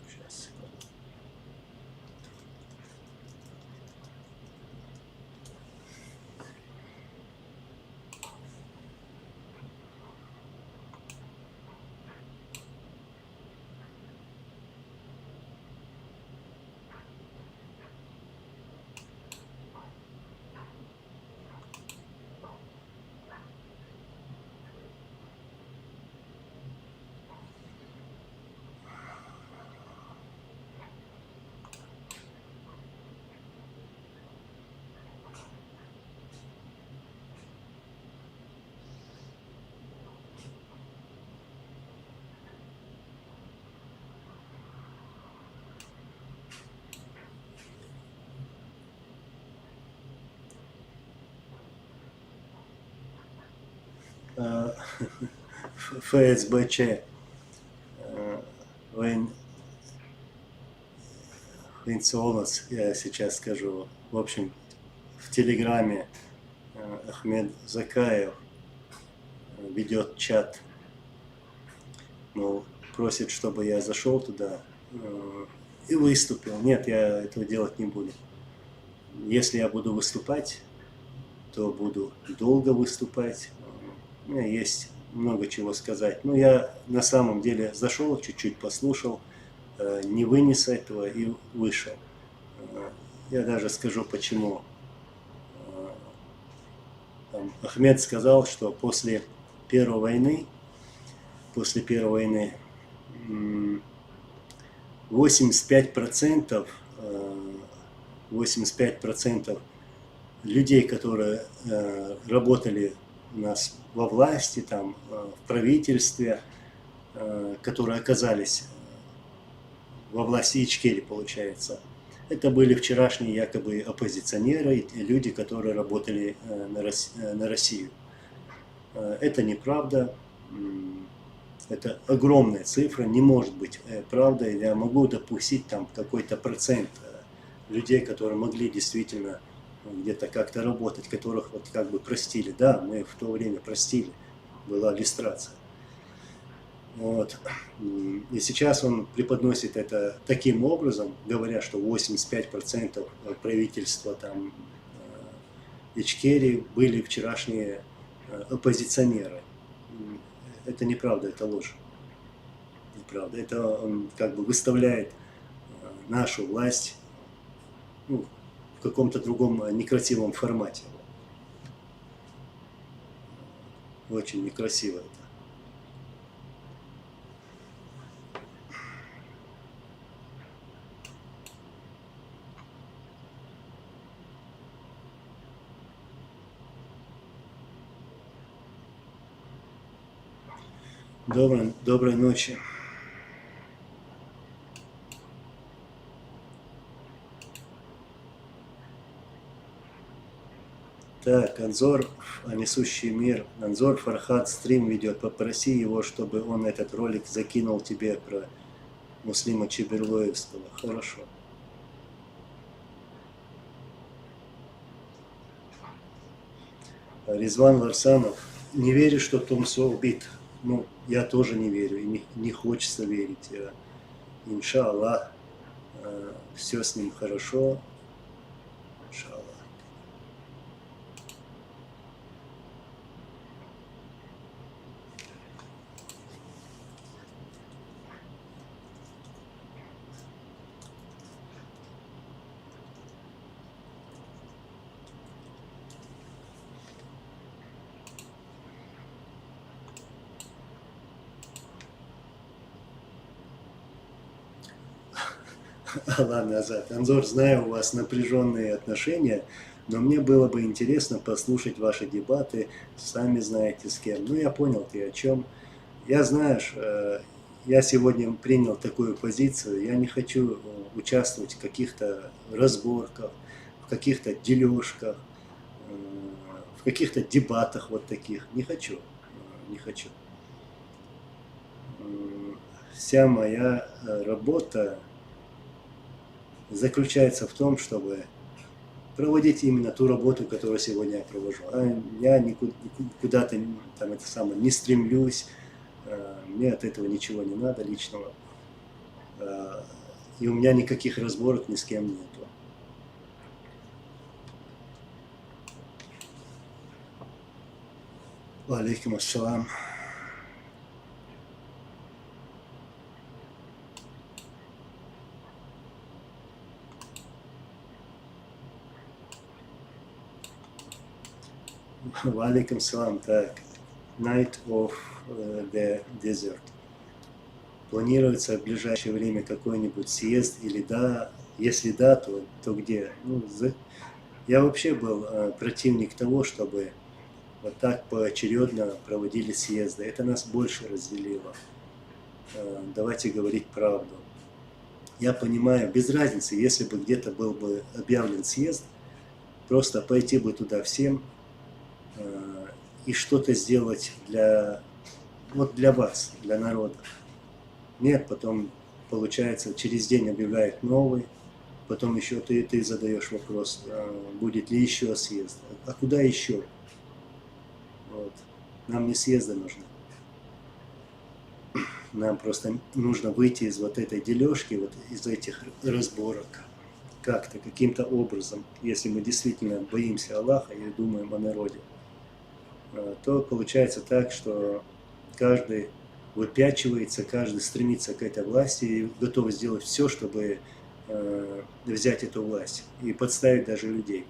Сейчас. ФСБЧ, Венцолос, я сейчас скажу. В общем, в Телеграме Ахмед Закаев ведет чат, мол, просит, чтобы я зашел туда и выступил. Нет, я этого делать не буду. Если я буду выступать, то буду долго выступать. У меня есть много чего сказать. Но я на самом деле зашел, чуть-чуть послушал, не вынес этого и вышел. Я даже скажу почему. Ахмед сказал, что после Первой войны 85% людей, которые работали у нас во власти, там, в правительстве, которые оказались во власти Ичкерии, получается, это были вчерашние якобы оппозиционеры и люди, которые работали на Россию. Это неправда. Это огромная цифра, не может быть правдой. Я могу допустить там какой-то процент людей, которые могли действительно где-то как-то работать, которых вот как бы простили. Да, мы в то время простили, была люстрация. Вот. И сейчас он преподносит это таким образом, говоря, что 85% правительства там Ичкерии были вчерашние оппозиционеры. Это неправда, это ложь. Неправда. Это он как бы выставляет нашу власть в каком-то другом некрасивом формате. Очень некрасиво это. Доброй ночи. Так, Анзор, несущий мир. Анзор Фархад стрим ведет. Попроси его, чтобы он этот ролик закинул тебе про Муслима Чеберлоевского. Хорошо. Резван Ларсанов. Не верю, что Тумсо убит. Ну, я тоже не верю, и не хочется верить. Иншаллах, все с ним хорошо. Иншаллах. Ладно, Азат. Анзор, знаю, у вас напряженные отношения, но мне было бы интересно послушать ваши дебаты, сами знаете с кем. Ну, я понял ты о чем. Я, знаешь, я сегодня принял такую позицию, я не хочу участвовать в каких-то разборках, в каких-то дележках, в каких-то дебатах вот таких. Не хочу, не хочу. Вся моя работа заключается в том, чтобы проводить именно ту работу, которую сегодня я провожу. А я куда-то там это самое не стремлюсь, мне от этого ничего не надо личного. И у меня никаких разборок ни с кем нету. Алейкум ассалам. Алейкум салам. Так, Night of the Desert. Планируется в ближайшее время какой-нибудь съезд или да? Если да, то где? Ну, я вообще был противник того, чтобы вот так поочередно проводили съезды. Это нас больше разделило. Давайте говорить правду. Я понимаю, без разницы, если бы где-то был бы объявлен съезд, просто пойти бы туда всем и что-то сделать вот для вас, для народа. Нет, потом, получается, через день объявляют новый, потом еще ты задаешь вопрос, будет ли еще съезд, а куда еще? Вот. Нам не съезды нужны. Нам просто нужно выйти из вот этой дележки, вот из этих разборок как-то, каким-то образом. Если мы действительно боимся Аллаха и думаем о народе, то получается так, что каждый выпячивается, каждый стремится к этой власти и готов сделать все, чтобы взять эту власть и подставить даже людей.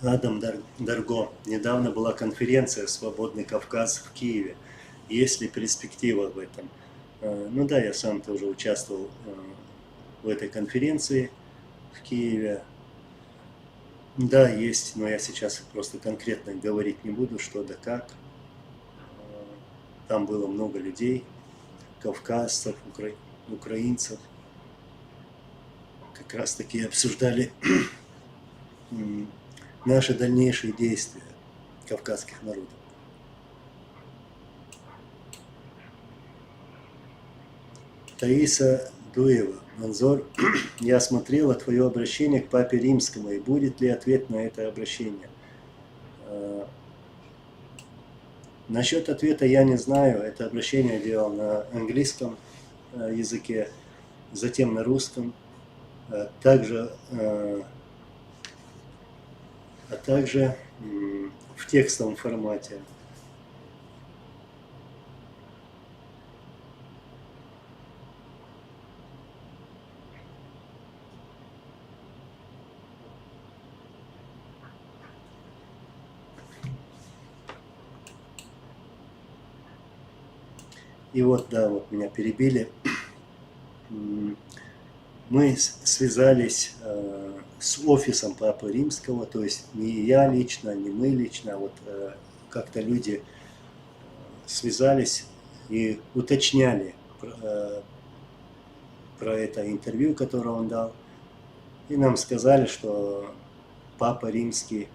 Адам Дарго. Недавно была конференция «Свободный Кавказ» в Киеве. Есть ли перспектива в этом? Ну да, я сам тоже участвовал в этой конференции в Киеве. Да, есть, но я сейчас просто конкретно говорить не буду, что да как. Там было много людей, кавказцев, украинцев. Как раз таки обсуждали наши дальнейшие действия кавказских народов. Таиса Дуева. Манзор, я смотрела твое обращение к Папе Римскому, и будет ли ответ на это обращение? Насчет ответа я не знаю. Это обращение я делал на английском языке, затем на русском, а также в текстовом формате. И вот, да, вот меня перебили. Мы связались с офисом Папы Римского, то есть не я лично, не мы лично, а вот как-то люди связались и уточняли про это интервью, которое он дал. И нам сказали, что Папа Римский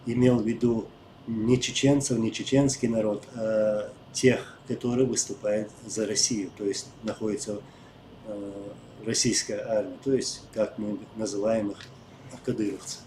имел в виду не чеченцев, не чеченский народ, а тех, которые выступают за Россию, то есть находятся российская армия, то есть, как мы называем их, кадыровцы.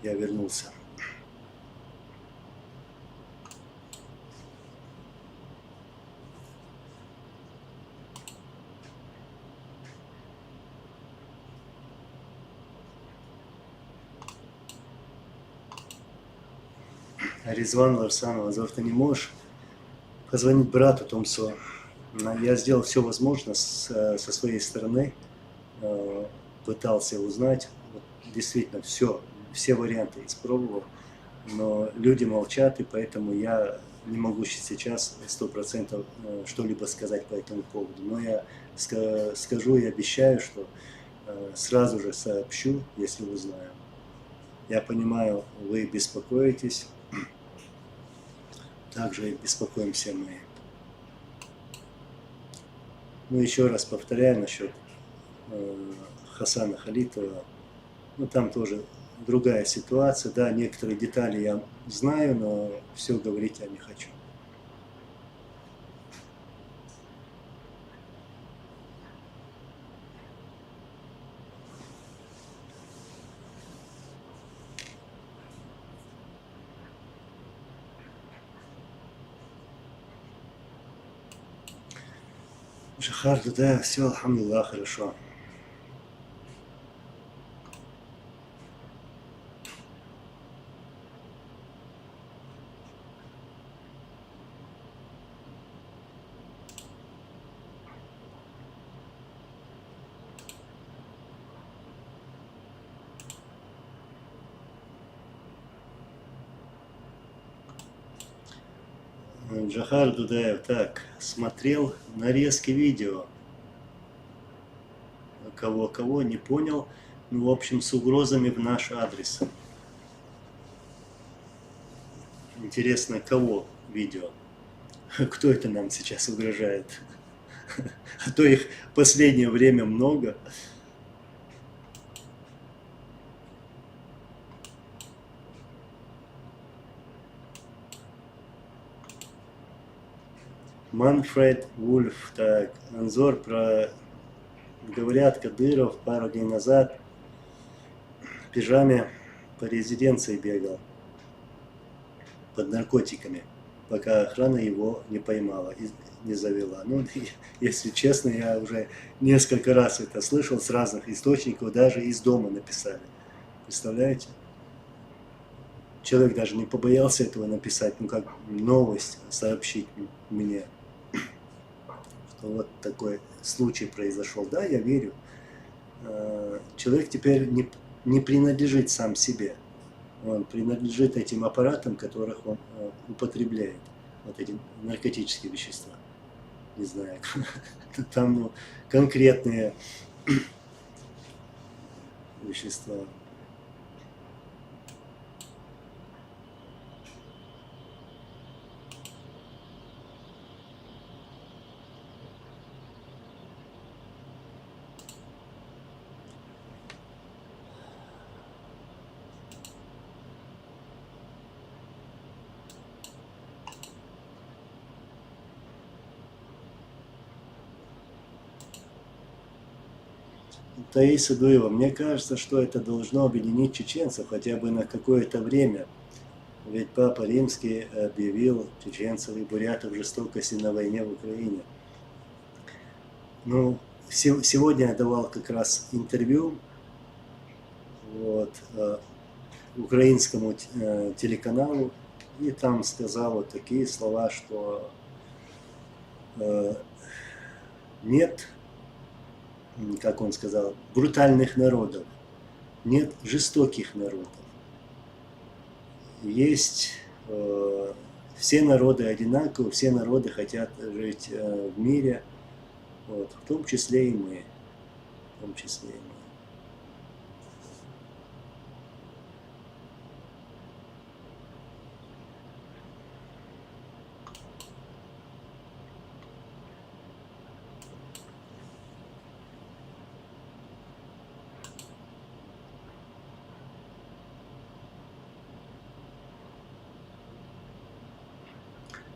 я вернулся. Резван Ларсанов, Азор, ты не можешь позвонить брату Томсо? Я сделал все возможное со своей стороны, пытался узнать, вот, действительно все варианты испробовал, но люди молчат, и поэтому я не могу сейчас 100% что-либо сказать по этому поводу. Но я скажу и обещаю, что сразу же сообщу, если узнаю. Я понимаю, вы беспокоитесь, также и беспокоимся мы. Ну, еще раз повторяю насчет Хасана Халитова. Ну, там тоже другая ситуация. Да, некоторые детали я знаю, но все говорить я не хочу. Жахар, да, все, алхамдулилlah, хорошо. Джахар Дудаев, так, смотрел нарезки видео. Кого не понял. Ну, в общем, с угрозами в наш адрес. Интересно, кого видео? Кто это нам сейчас угрожает? А то их в последнее время много. Манфред Вульф, так, Анзор, говорят, Кадыров пару дней назад в пижаме по резиденции бегал под наркотиками, пока охрана его не поймала и не завела. Ну, если честно, я уже несколько раз это слышал с разных источников, даже из дома написали. Представляете? Человек даже не побоялся этого написать, ну как новость сообщить мне, что вот такой случай произошел. Да, я верю. Человек теперь не принадлежит сам себе. Он принадлежит этим аппаратам, которых он употребляет. Вот эти наркотические вещества. Не знаю, там конкретные вещества. Таиса Дуева, мне кажется, что это должно объединить чеченцев хотя бы на какое-то время. Ведь Папа Римский объявил чеченцев и бурятов жестокости на войне в Украине. Ну, сегодня я давал как раз интервью украинскому телеканалу, и там сказал вот такие слова, что нет, как он сказал, брутальных народов, нет жестоких народов. Есть все народы одинаковы, все народы хотят жить в мире, вот, в том числе и мы. В том числе и мы.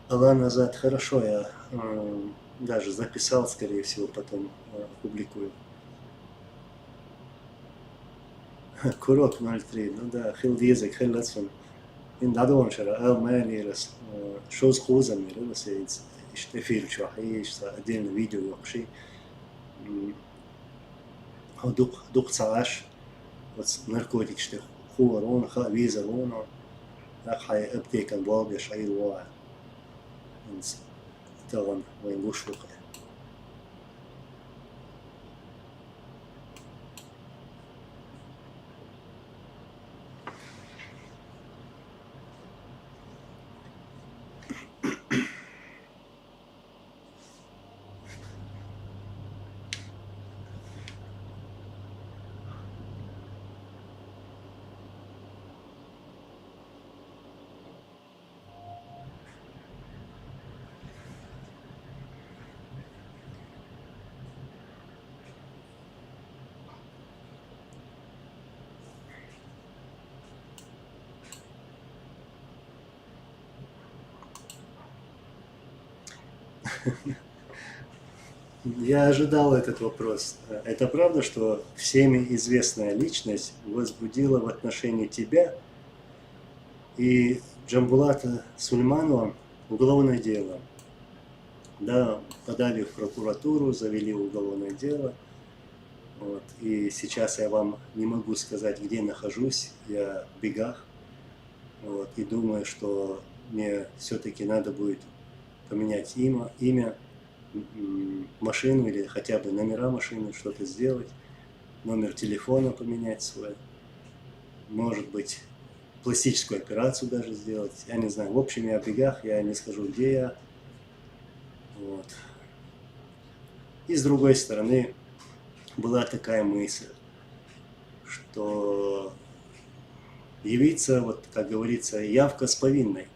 Алан Азат, хорошо, я даже записал, скорее всего, потом опубликую. Kurok 03, ну да, хил язык, хил лацфан. إن دعوة شرا ألماني رس شوز خوزة ميرو بس إشتفيل شو حيش صادين فيديو يوقشي هو دوق تعاش بس نركودك شتى خوارون خا فيزرون أخ حي أبتيك الباب يشعير واع إنس تغن وين وش وقع. Я ожидал этот вопрос. Это правда, что всеми известная личность возбудила в отношении тебя и Джамбулата Сульманова уголовное дело? Да, подали в прокуратуру, завели уголовное дело. Вот. И сейчас я вам не могу сказать, где нахожусь. Я в бегах. Вот. И думаю, что мне все-таки надо будет поменять имя, машину или хотя бы номера машины, что-то сделать. Номер телефона поменять свой. Может быть, пластическую операцию даже сделать. Я не знаю. В общем, я в бегах, я не скажу, где я. Вот. И с другой стороны, была такая мысль, что явиться, вот как говорится, явка с повинной,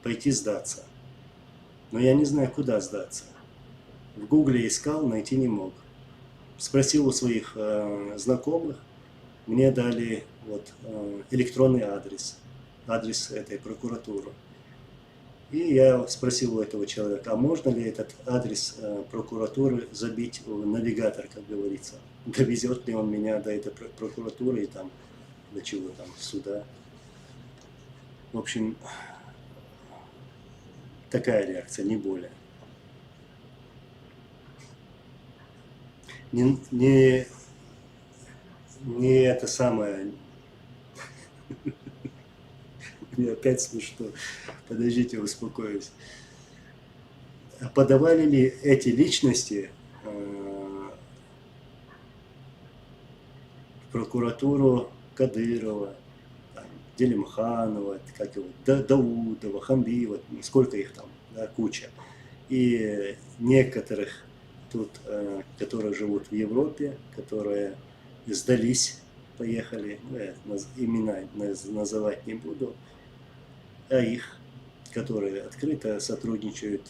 пойти сдаться. Но я не знаю, куда сдаться. В Гугле искал, найти не мог. Спросил у своих знакомых, мне дали вот, электронный адрес этой прокуратуры. И я спросил у этого человека, а можно ли этот адрес прокуратуры забить в навигатор, как говорится? Довезет ли он меня до этой прокуратуры и там, до чего там, суда? В общем, такая реакция, не более. Не это самое... Мне опять смешно. Подождите, успокоюсь. Подавали ли эти личности в прокуратуру Кадырова, Делимханова, как его, Даудова, Хамбиева, сколько их там, да, куча. И некоторых тут, которые живут в Европе, которые сдались, поехали, ну, я имена называть не буду, а их, которые открыто сотрудничают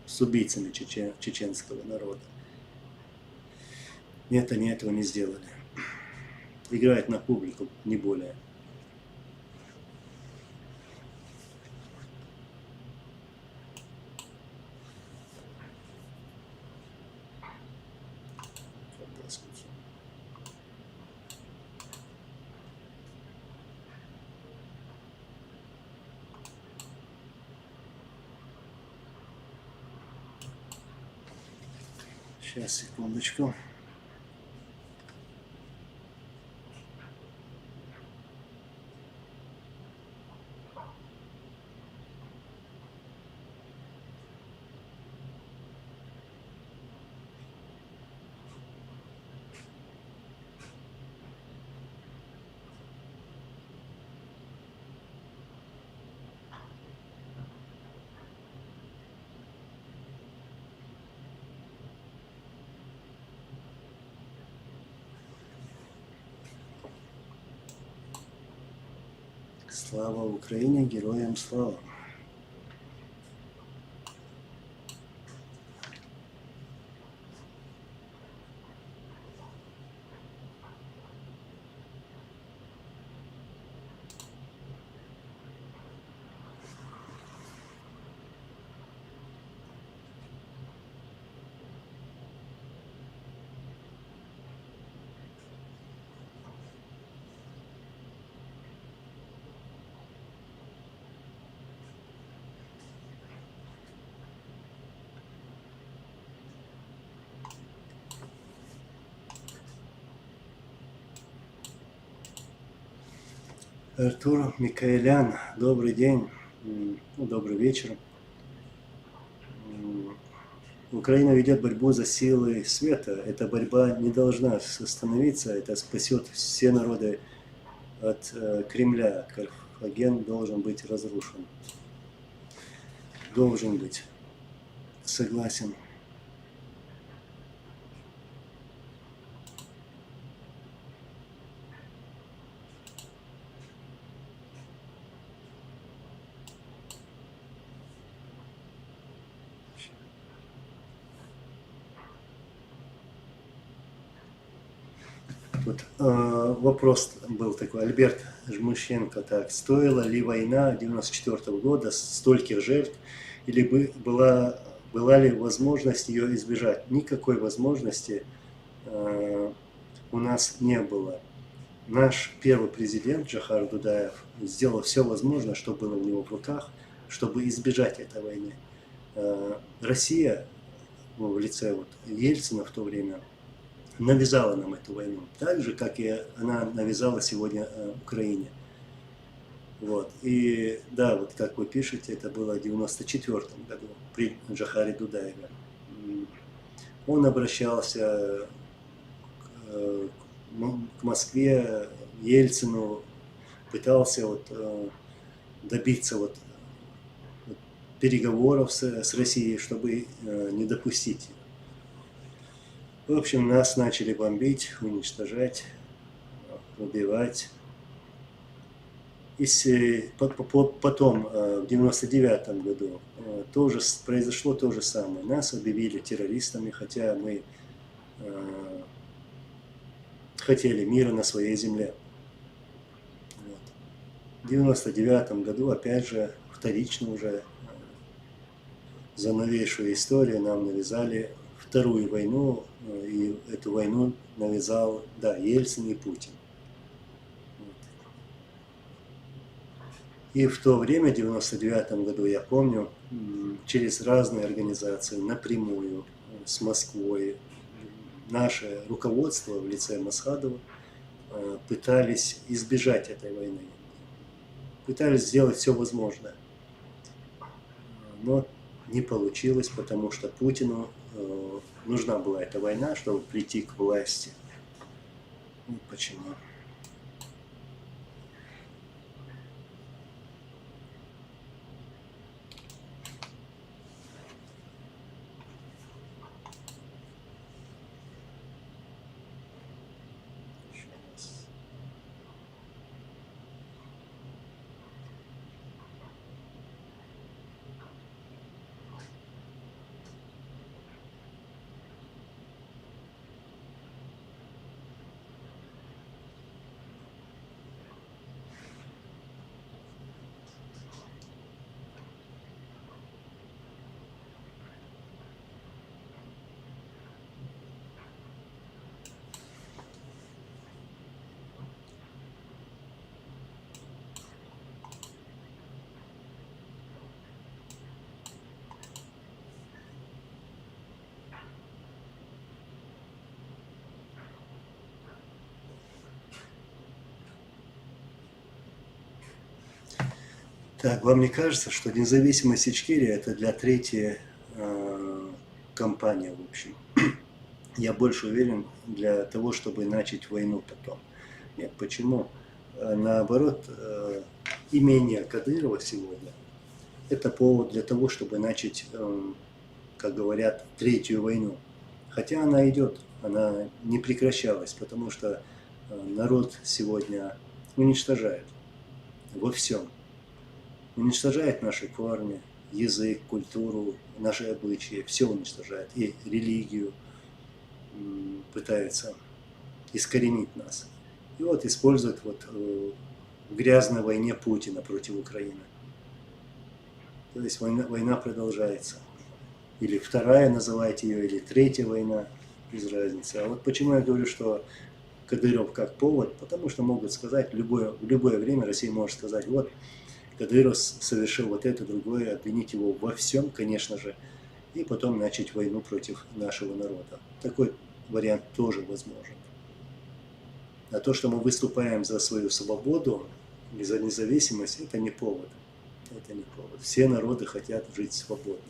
с убийцами чеченского народа. Нет, они этого не сделали. Играют на публику, не более. Сейчас, секундочку. Слава Украине, героям слава! Артур Микаэлян, добрый день, добрый вечер. Украина ведет борьбу за силы света. Эта борьба не должна остановиться, это спасет все народы от Кремля. Карфаген должен быть разрушен. Должен быть. Согласен. Вот вопрос был такой, Альберт Жмущенко, так, стоила ли война 94 года стольких жертв, или была ли возможность ее избежать? Никакой возможности у нас не было. Наш первый президент Джохар Дудаев сделал все возможное, что было у него в руках, чтобы избежать этой войны. Россия, в лице Ельцина в то время, навязала нам эту войну, так же, как и она навязала сегодня Украине. Вот. И да, вот как вы пишете, это было в 94 году при Джохаре Дудаеве. Он обращался к Москве, Ельцину, пытался добиться переговоров с Россией, чтобы не допустить. В общем, нас начали бомбить, уничтожать, убивать. Потом, в 99 году, произошло то же самое. Нас объявили террористами, хотя мы хотели мира на своей земле. В 99 году, опять же, вторично уже за новейшую историю нам навязали вторую войну, и эту войну навязал, да, Ельцин и Путин. И в то время, в 99 году, я помню, через разные организации, напрямую, с Москвой, наше руководство в лице Масхадова пытались избежать этой войны. Пытались сделать все возможное. Но не получилось, потому что Путину нужна была эта война, чтобы прийти к власти. Вот почему. Так, вам не кажется, что независимость Ичкерии это для третьей кампании, в общем? Я больше уверен для того, чтобы начать войну потом. Нет, почему? Наоборот, имение Кадырова сегодня это повод для того, чтобы начать, как говорят, третью войну. Хотя она идет, она не прекращалась, потому что народ сегодня уничтожает во всем. Уничтожает наши корни, язык, культуру, наши обычаи, все уничтожает. И религию пытается искоренить нас. И вот использует в грязной войне Путина против Украины. То есть война продолжается. Или вторая, называйте ее, или третья война, без разницы. А вот почему я говорю, что Кадыров как повод, потому что могут сказать, в любое время Россия может сказать, вот, Кадыров совершил вот это, другое, обвинить его во всем, конечно же, и потом начать войну против нашего народа. Такой вариант тоже возможен. А то, что мы выступаем за свою свободу, за независимость, это не повод. Это не повод. Все народы хотят жить свободно.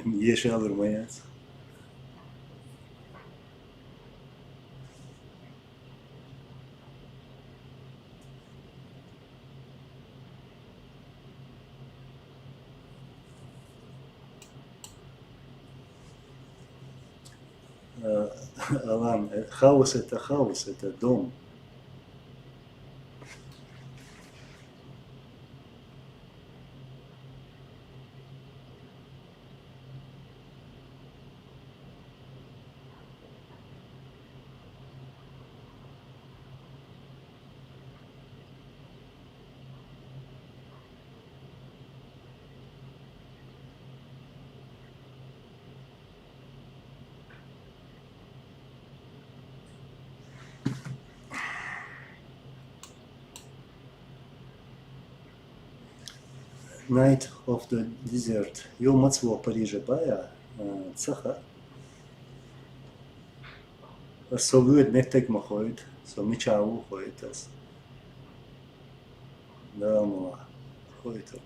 Yeşil alırmayız. Алан, хаос это дом. Night of the Desert. יום עצמו פריז בעיה, צחה. הסובייט נתק מחויד, סומיצ'או חויטס. Да, мало. Хойтер.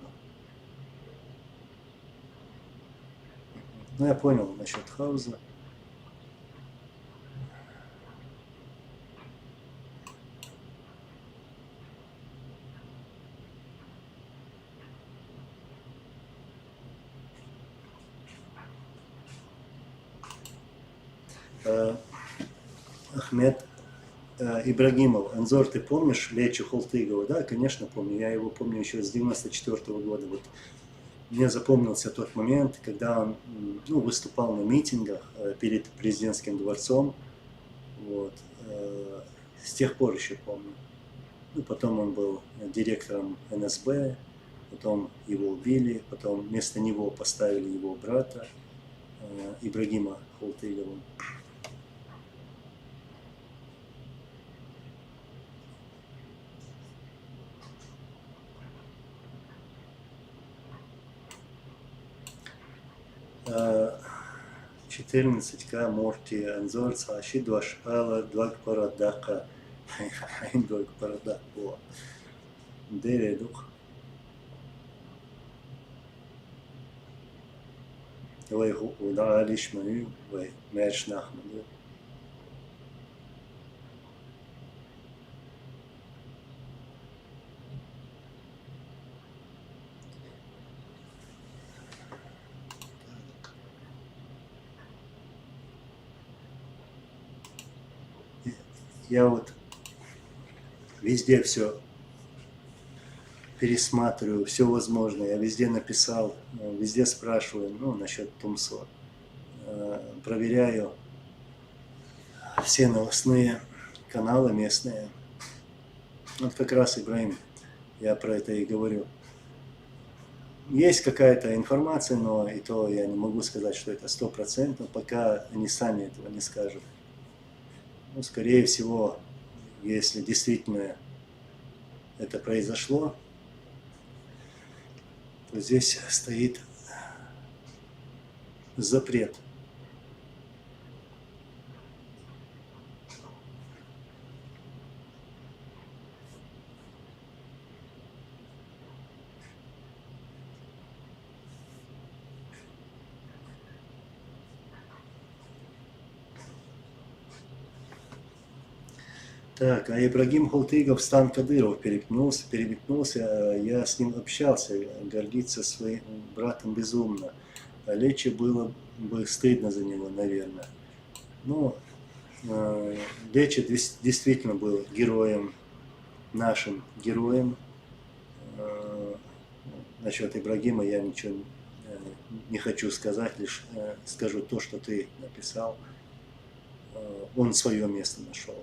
Ну, я понял насчет хауза. Ахмед Ибрагимов, Анзор, ты помнишь Лечу Холтыгова? Да, конечно, помню. Я его помню еще с 94 года. Вот мне запомнился тот момент, когда он выступал на митингах перед президентским дворцом. Вот. С тех пор еще помню. Потом он был директором НСБ, потом его убили, потом вместо него поставили его брата Ибрагима Холтыгова. Четырнадцатька Морти Анзор Сашиду Ашала Двак Парадака Хайн Двак Парадак Бо Дередух Вай Уда Алиш Маю Вай Мерш Нахмаду. Я вот везде все пересматриваю, все возможное. Я везде написал, везде спрашиваю, насчет Тумсо. Проверяю все новостные каналы местные. Вот как раз, Ибраим, я про это и говорю. Есть какая-то информация, но и то я не могу сказать, что это 100%, пока они сами этого не скажут. Скорее всего, если действительно это произошло, то здесь стоит запрет. Так, а Ибрагим Хултыгов, Стан Кадыров переметнулся, я с ним общался, гордится своим братом безумно. А Лечи было бы стыдно за него, наверное. Ну, Лечи действительно был героем, нашим героем. Насчет Ибрагима я ничего не хочу сказать, лишь скажу то, что ты написал. Он свое место нашел.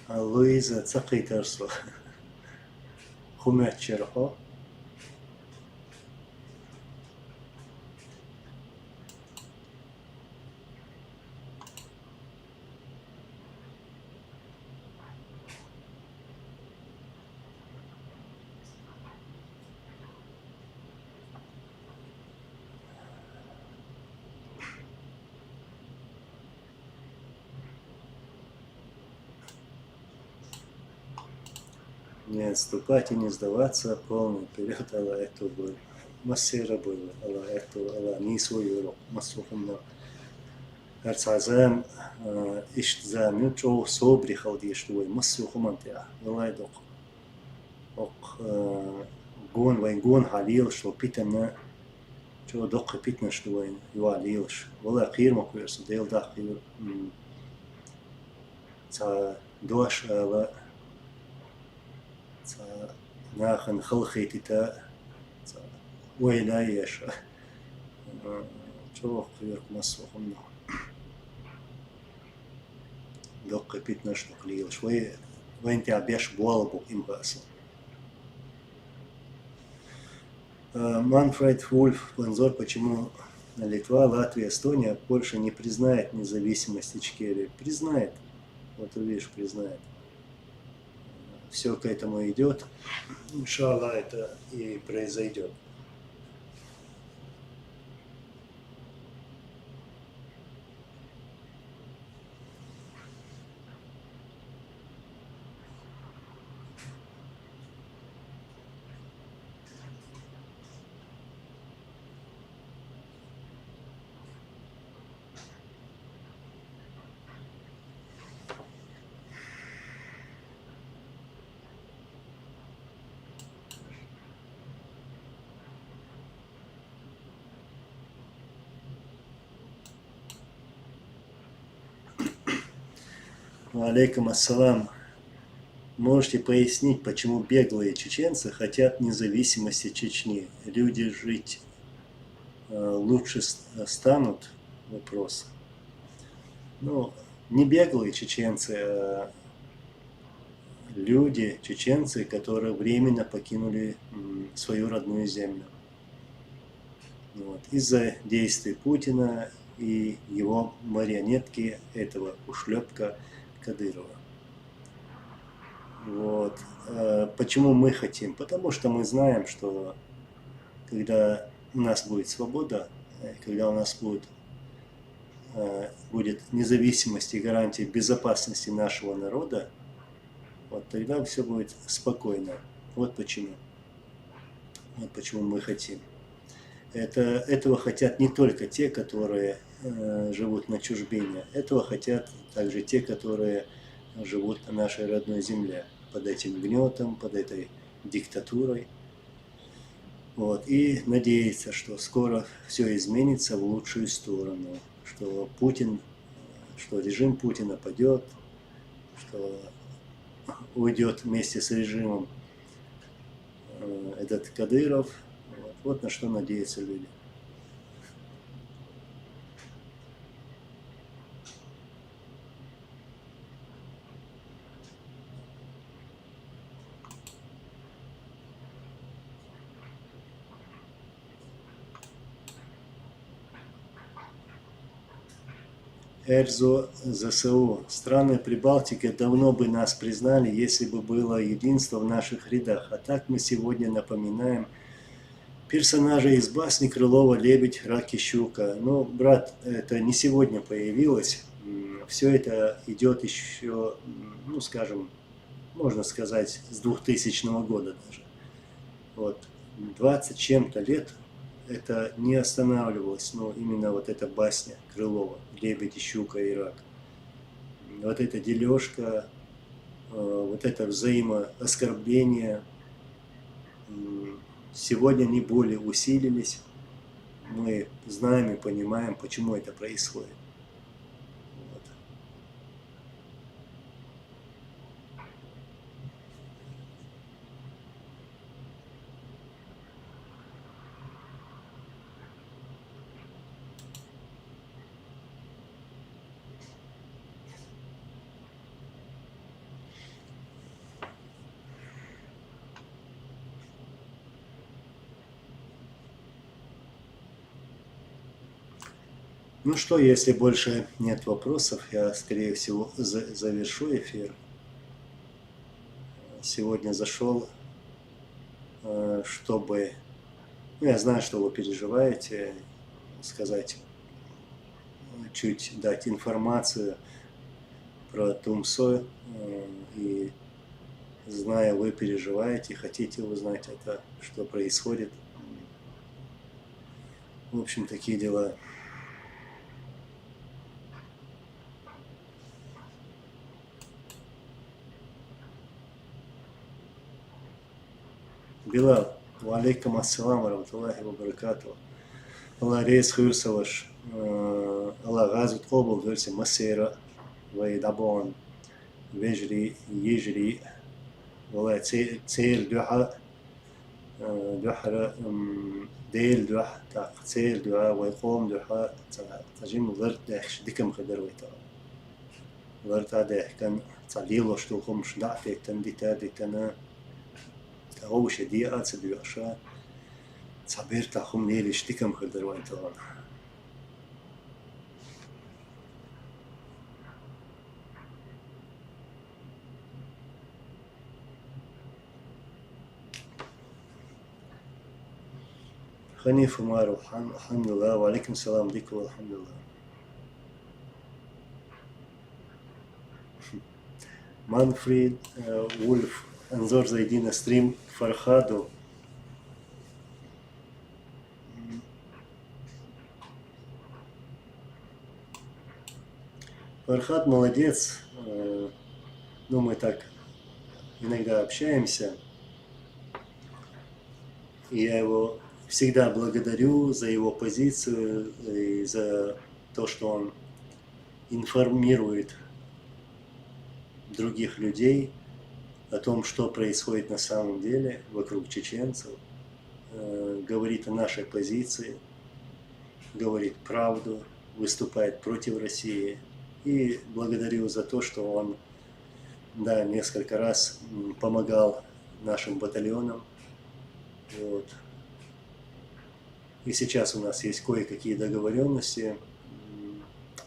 Луиза Цакитарсо. Хумячерхо. Не отступать и не сдаваться, полный вперед, Алла эту был. Массира было, Алла эту, Алла не свою руку, массухумно. Арцазам, иштзам, ничего собри халди, что вы, массухумантя, Алла эдок. Ок, гон, вайн гон халил, что питана, что док питна, что вайн, юалилш. Вала қир макуерсу, дейл да қир. Ца дош, Алла. ناخن خلخي تتا ويلا يشا شو خير مسوخنا دق بيتنا قليل شوي وين تعبيش بوالبو إمباسو Манфред Вульф, Панзор, почему Литва, Латвия, Эстония, Польша не признает независимость Ичкерии? Признает. Вот увидишь, признает. Все к этому идет. Иншаллах, это и произойдет. Алейкум ассалам. Можете пояснить, почему беглые чеченцы хотят независимости Чечни? Люди жить лучше станут? Вопрос. Ну, не беглые чеченцы, а люди, чеченцы, которые временно покинули свою родную землю. Вот. Из-за действий Путина и его марионетки, этого ушлепка Кадырова. Вот. Почему мы хотим? Потому что мы знаем, что когда у нас будет свобода, когда у нас будет независимость и гарантия безопасности нашего народа, вот тогда все будет спокойно. Вот почему. Вот почему мы хотим. Этого хотят не только те, которые живут на чужбине. Этого хотят также те, которые живут на нашей родной земле, под этим гнетом, под этой диктатурой. Вот. И надеяться, что скоро все изменится в лучшую сторону, что режим Путина падет, что уйдет вместе с режимом этот Кадыров. Вот на что надеются люди. Эрзо ЗСУ. Страны Прибалтики давно бы нас признали, если бы было единство в наших рядах. А так мы сегодня напоминаем персонажей из басни Крылова «Лебедь, рак и щука». Но, брат, это не сегодня появилось. Все это идет еще, ну, скажем, можно сказать, с 2000 года даже. Вот, 20 чем-то лет это не останавливалось, но именно вот эта басня Крылова «Лебедь, и щука и рак». Вот эта дележка, вот это взаимооскорбление сегодня не более усилились. Мы знаем и понимаем, почему это происходит. Вот. Ну что, если больше нет вопросов, я, скорее всего, завершу эфир. Сегодня зашел, чтобы... Ну, я знаю, что вы переживаете, сказать, чуть дать информацию про Тумсо, и зная, вы переживаете, хотите узнать это, что происходит. В общем, такие дела. Билал, валейкум ассалам, ва баракату. Allah reis hırsavaş, Allah gazet qobul hırsı masera ve daban vejri yejri والله تسير دوحة دوحة ديل دوحة تسير دوحة ويقوم دوحة تجيم ضرت داخش دكم خدر ويتا ضرت هذا كان تعليل شتوكم شدعتي تنديتا ديتنا تغوش دقيقة تدوشة تعبير تاخم ليلي شتكم خدر ويتا خنيف ومارو الحمد لله وعليكم السلام ديكو والحمد لله. Манфрид, Вульф, Анзор, зайди на стрим к Фархаду. Фархад молодец, ну мы так иногда общаемся, и я его всегда благодарю за его позицию и за то, что он информирует других людей о том, что происходит на самом деле вокруг чеченцев, говорит о нашей позиции, говорит правду, выступает против России. И благодарю за то, что он, да, несколько раз помогал нашим батальонам. Вот. И сейчас у нас есть кое-какие договоренности,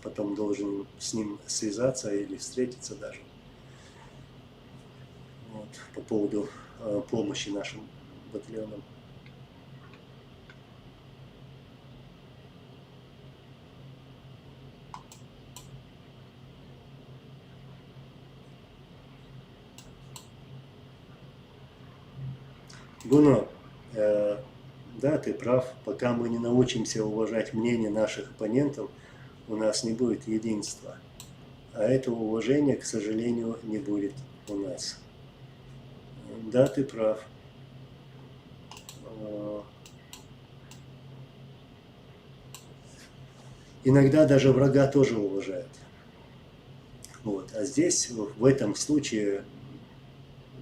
потом должен с ним связаться или встретиться даже. Вот, по поводу помощи нашим батальонам. Гуно, да, ты прав. Пока мы не научимся уважать мнение наших оппонентов, у нас не будет единства. А этого уважения, к сожалению, не будет у нас. Да, ты прав. Иногда даже врага тоже уважают. Вот. А здесь, в этом случае,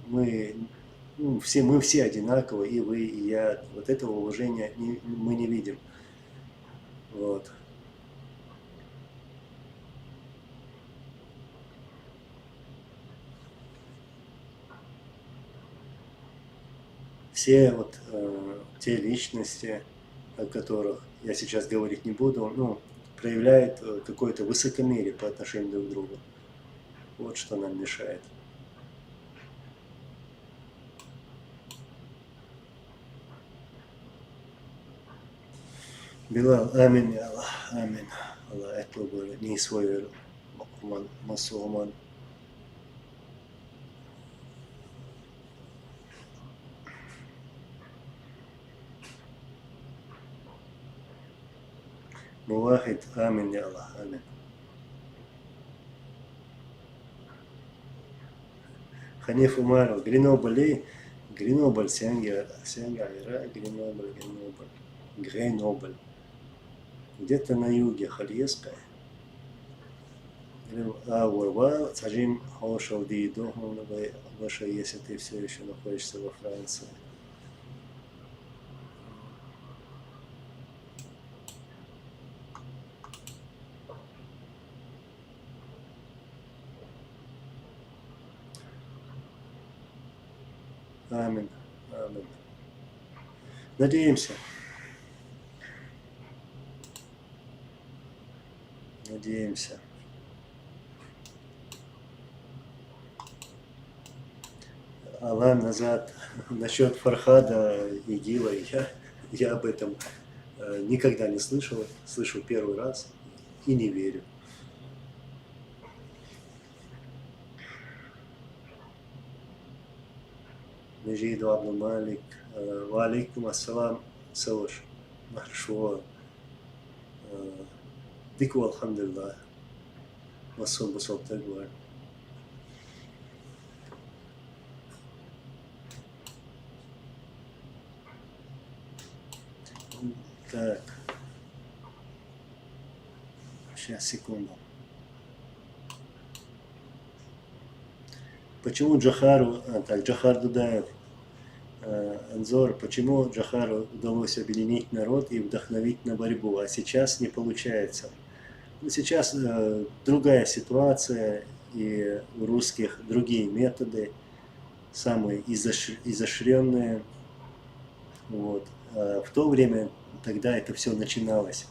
мы все одинаковы, и вы, и я. Вот этого уважения мы не видим. Вот. Все те личности, о которых я сейчас говорить не буду, проявляют какое-то высокомерие по отношению друг к другу. Вот что нам мешает. Билал, амин, я Аллах, амин. Аллах, это был не свой мусульман. Мувахид, амин, я Аллах, амин. Ханиф Умаров, Гренобль, Сенгера, Гренобль. Где-то на юге, Хальеска. Урва, Цажим, Хошел, Диду, Ваша, если ты все еще находишься во Франции. Амин, амин. Надеемся. Надеемся. Аллах назад. Насчет Фархада ИГИЛа я об этом никогда не слышал. Слышу первый раз и не верю. Мажиду Абдул Малик. Валейкум ассалам. Саваш. Маршуа. Дику алхамдулилlah. Масул басал тагвар. Так. Сейчас, секунду. Почему Джохару, Джохар Дудаев, Анзор, почему Джохару удалось объединить народ и вдохновить на борьбу, а сейчас не получается? Ну, сейчас другая ситуация, и у русских другие методы, самые изощренные. Вот. А в то время, тогда это все начиналось.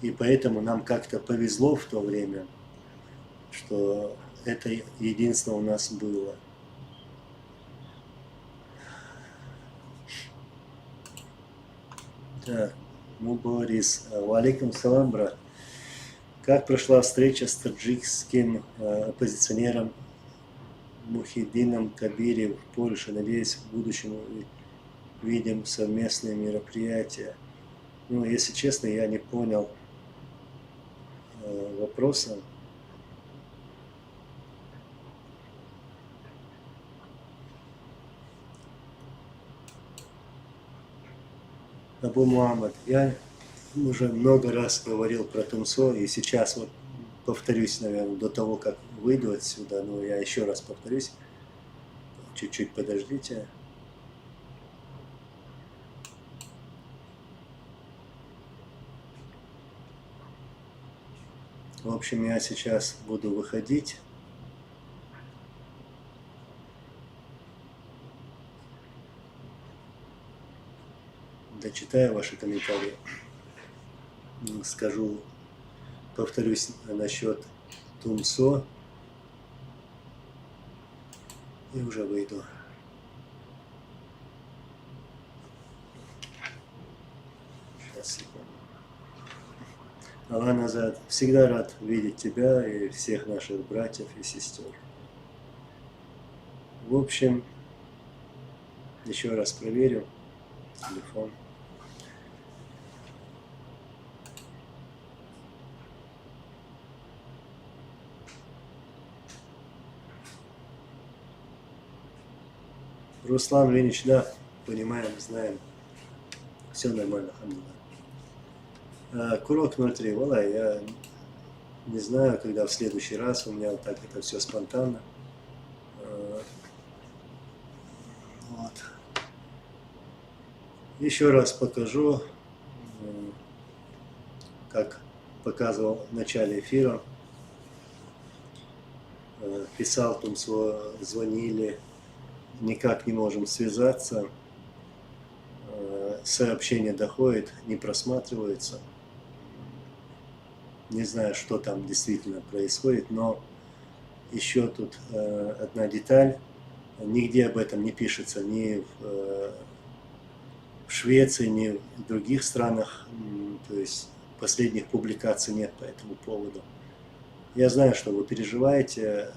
И поэтому нам как-то повезло в то время, что это единственное у нас было. Так, Борис, валейкум салам, брат. Как прошла встреча с таджикским оппозиционером Мухиддином Кабири в Польше? Надеюсь, в будущем видим совместные мероприятия. Ну, если честно, я не понял вопроса. Абу Мухаммад, я уже много раз говорил про Тумсо, и сейчас вот повторюсь, наверное, до того, как выйду отсюда, но я еще раз повторюсь. Чуть-чуть подождите. В общем, я сейчас буду выходить. Дочитаю ваши комментарии. Скажу, повторюсь насчет Тумсо. И уже выйду. Сейчас, секунду. Аллах назад. Всегда рад видеть тебя и всех наших братьев и сестер. В общем, еще раз проверю телефон. Руслан Ильич, да, понимаем, знаем. Все нормально, алхамдулилlah. Курок 03, вала, я не знаю, когда в следующий раз, у меня вот так это все спонтанно. Вот. Еще раз покажу, как показывал в начале эфира. Писал Тумсо, звонили, никак не можем связаться. сообщения доходят, не просматриваются. Не знаю, что там действительно происходит, но еще тут одна деталь. Нигде об этом не пишется, ни в Швеции, ни в других странах. То есть последних публикаций нет по этому поводу. Я знаю, что вы переживаете,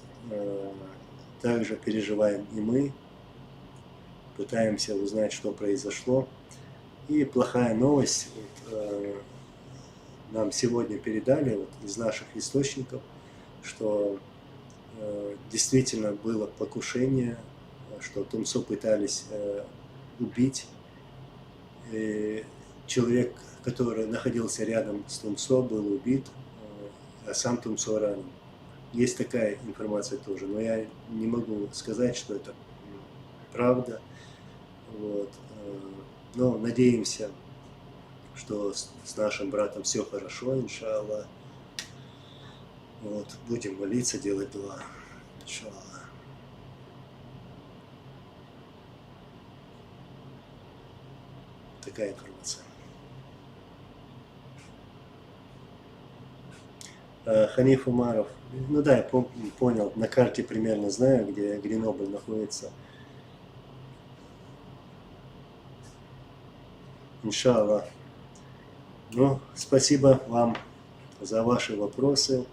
также переживаем и мы. Пытаемся узнать, что произошло. И плохая новость. Нам сегодня передали из наших источников, что действительно было покушение, что Тумсо пытались убить. И человек, который находился рядом с Тумсо, был убит, а сам Тумсо ранен. Есть такая информация тоже, но я не могу сказать, что это правда. Вот. Но надеемся, что с нашим братом все хорошо, иншаллах. Вот. Будем молиться, делать дуа, иншаллах. Такая информация. Ханиф Умаров. Ну да, я понял, на карте примерно знаю, где Гренобль находится. Иншаллах. Ну, спасибо вам за ваши вопросы.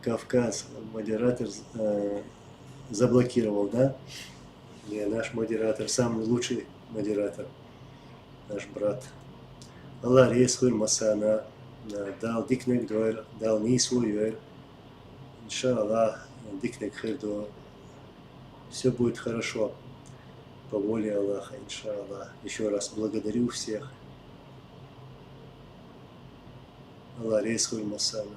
Кавказ, модератор заблокировал, да? Не, наш модератор, самый лучший модератор, наш брат. Allah рейсхуй масана, дал дикнек дуэр, дал нисуюэр. Иншаллах, дикнек хирду. Все будет хорошо. По воле Аллаха, иншаллах. Еще раз благодарю всех. Allah рейсхуй масана.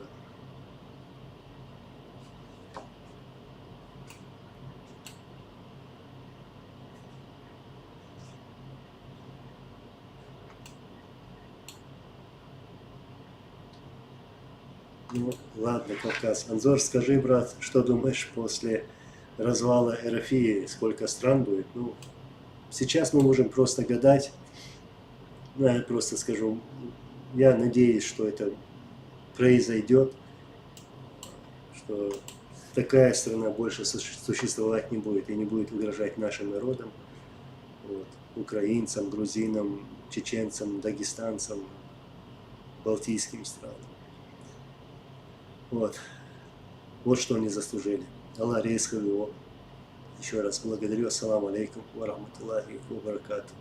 Ну, ладно, Кавказ. Анзор, скажи, брат, что думаешь после развала Эрофии, сколько стран будет? Ну, сейчас мы можем просто гадать. Ну, я просто скажу, я надеюсь, что это произойдет, что такая страна больше существовать не будет и не будет угрожать нашим народам, вот, украинцам, грузинам, чеченцам, дагестанцам, балтийским странам. Вот. Вот что они заслужили. Аллах рейсхов его. Еще раз благодарю. Ассаламу алейкум ва рахматуллахи ва баракатух.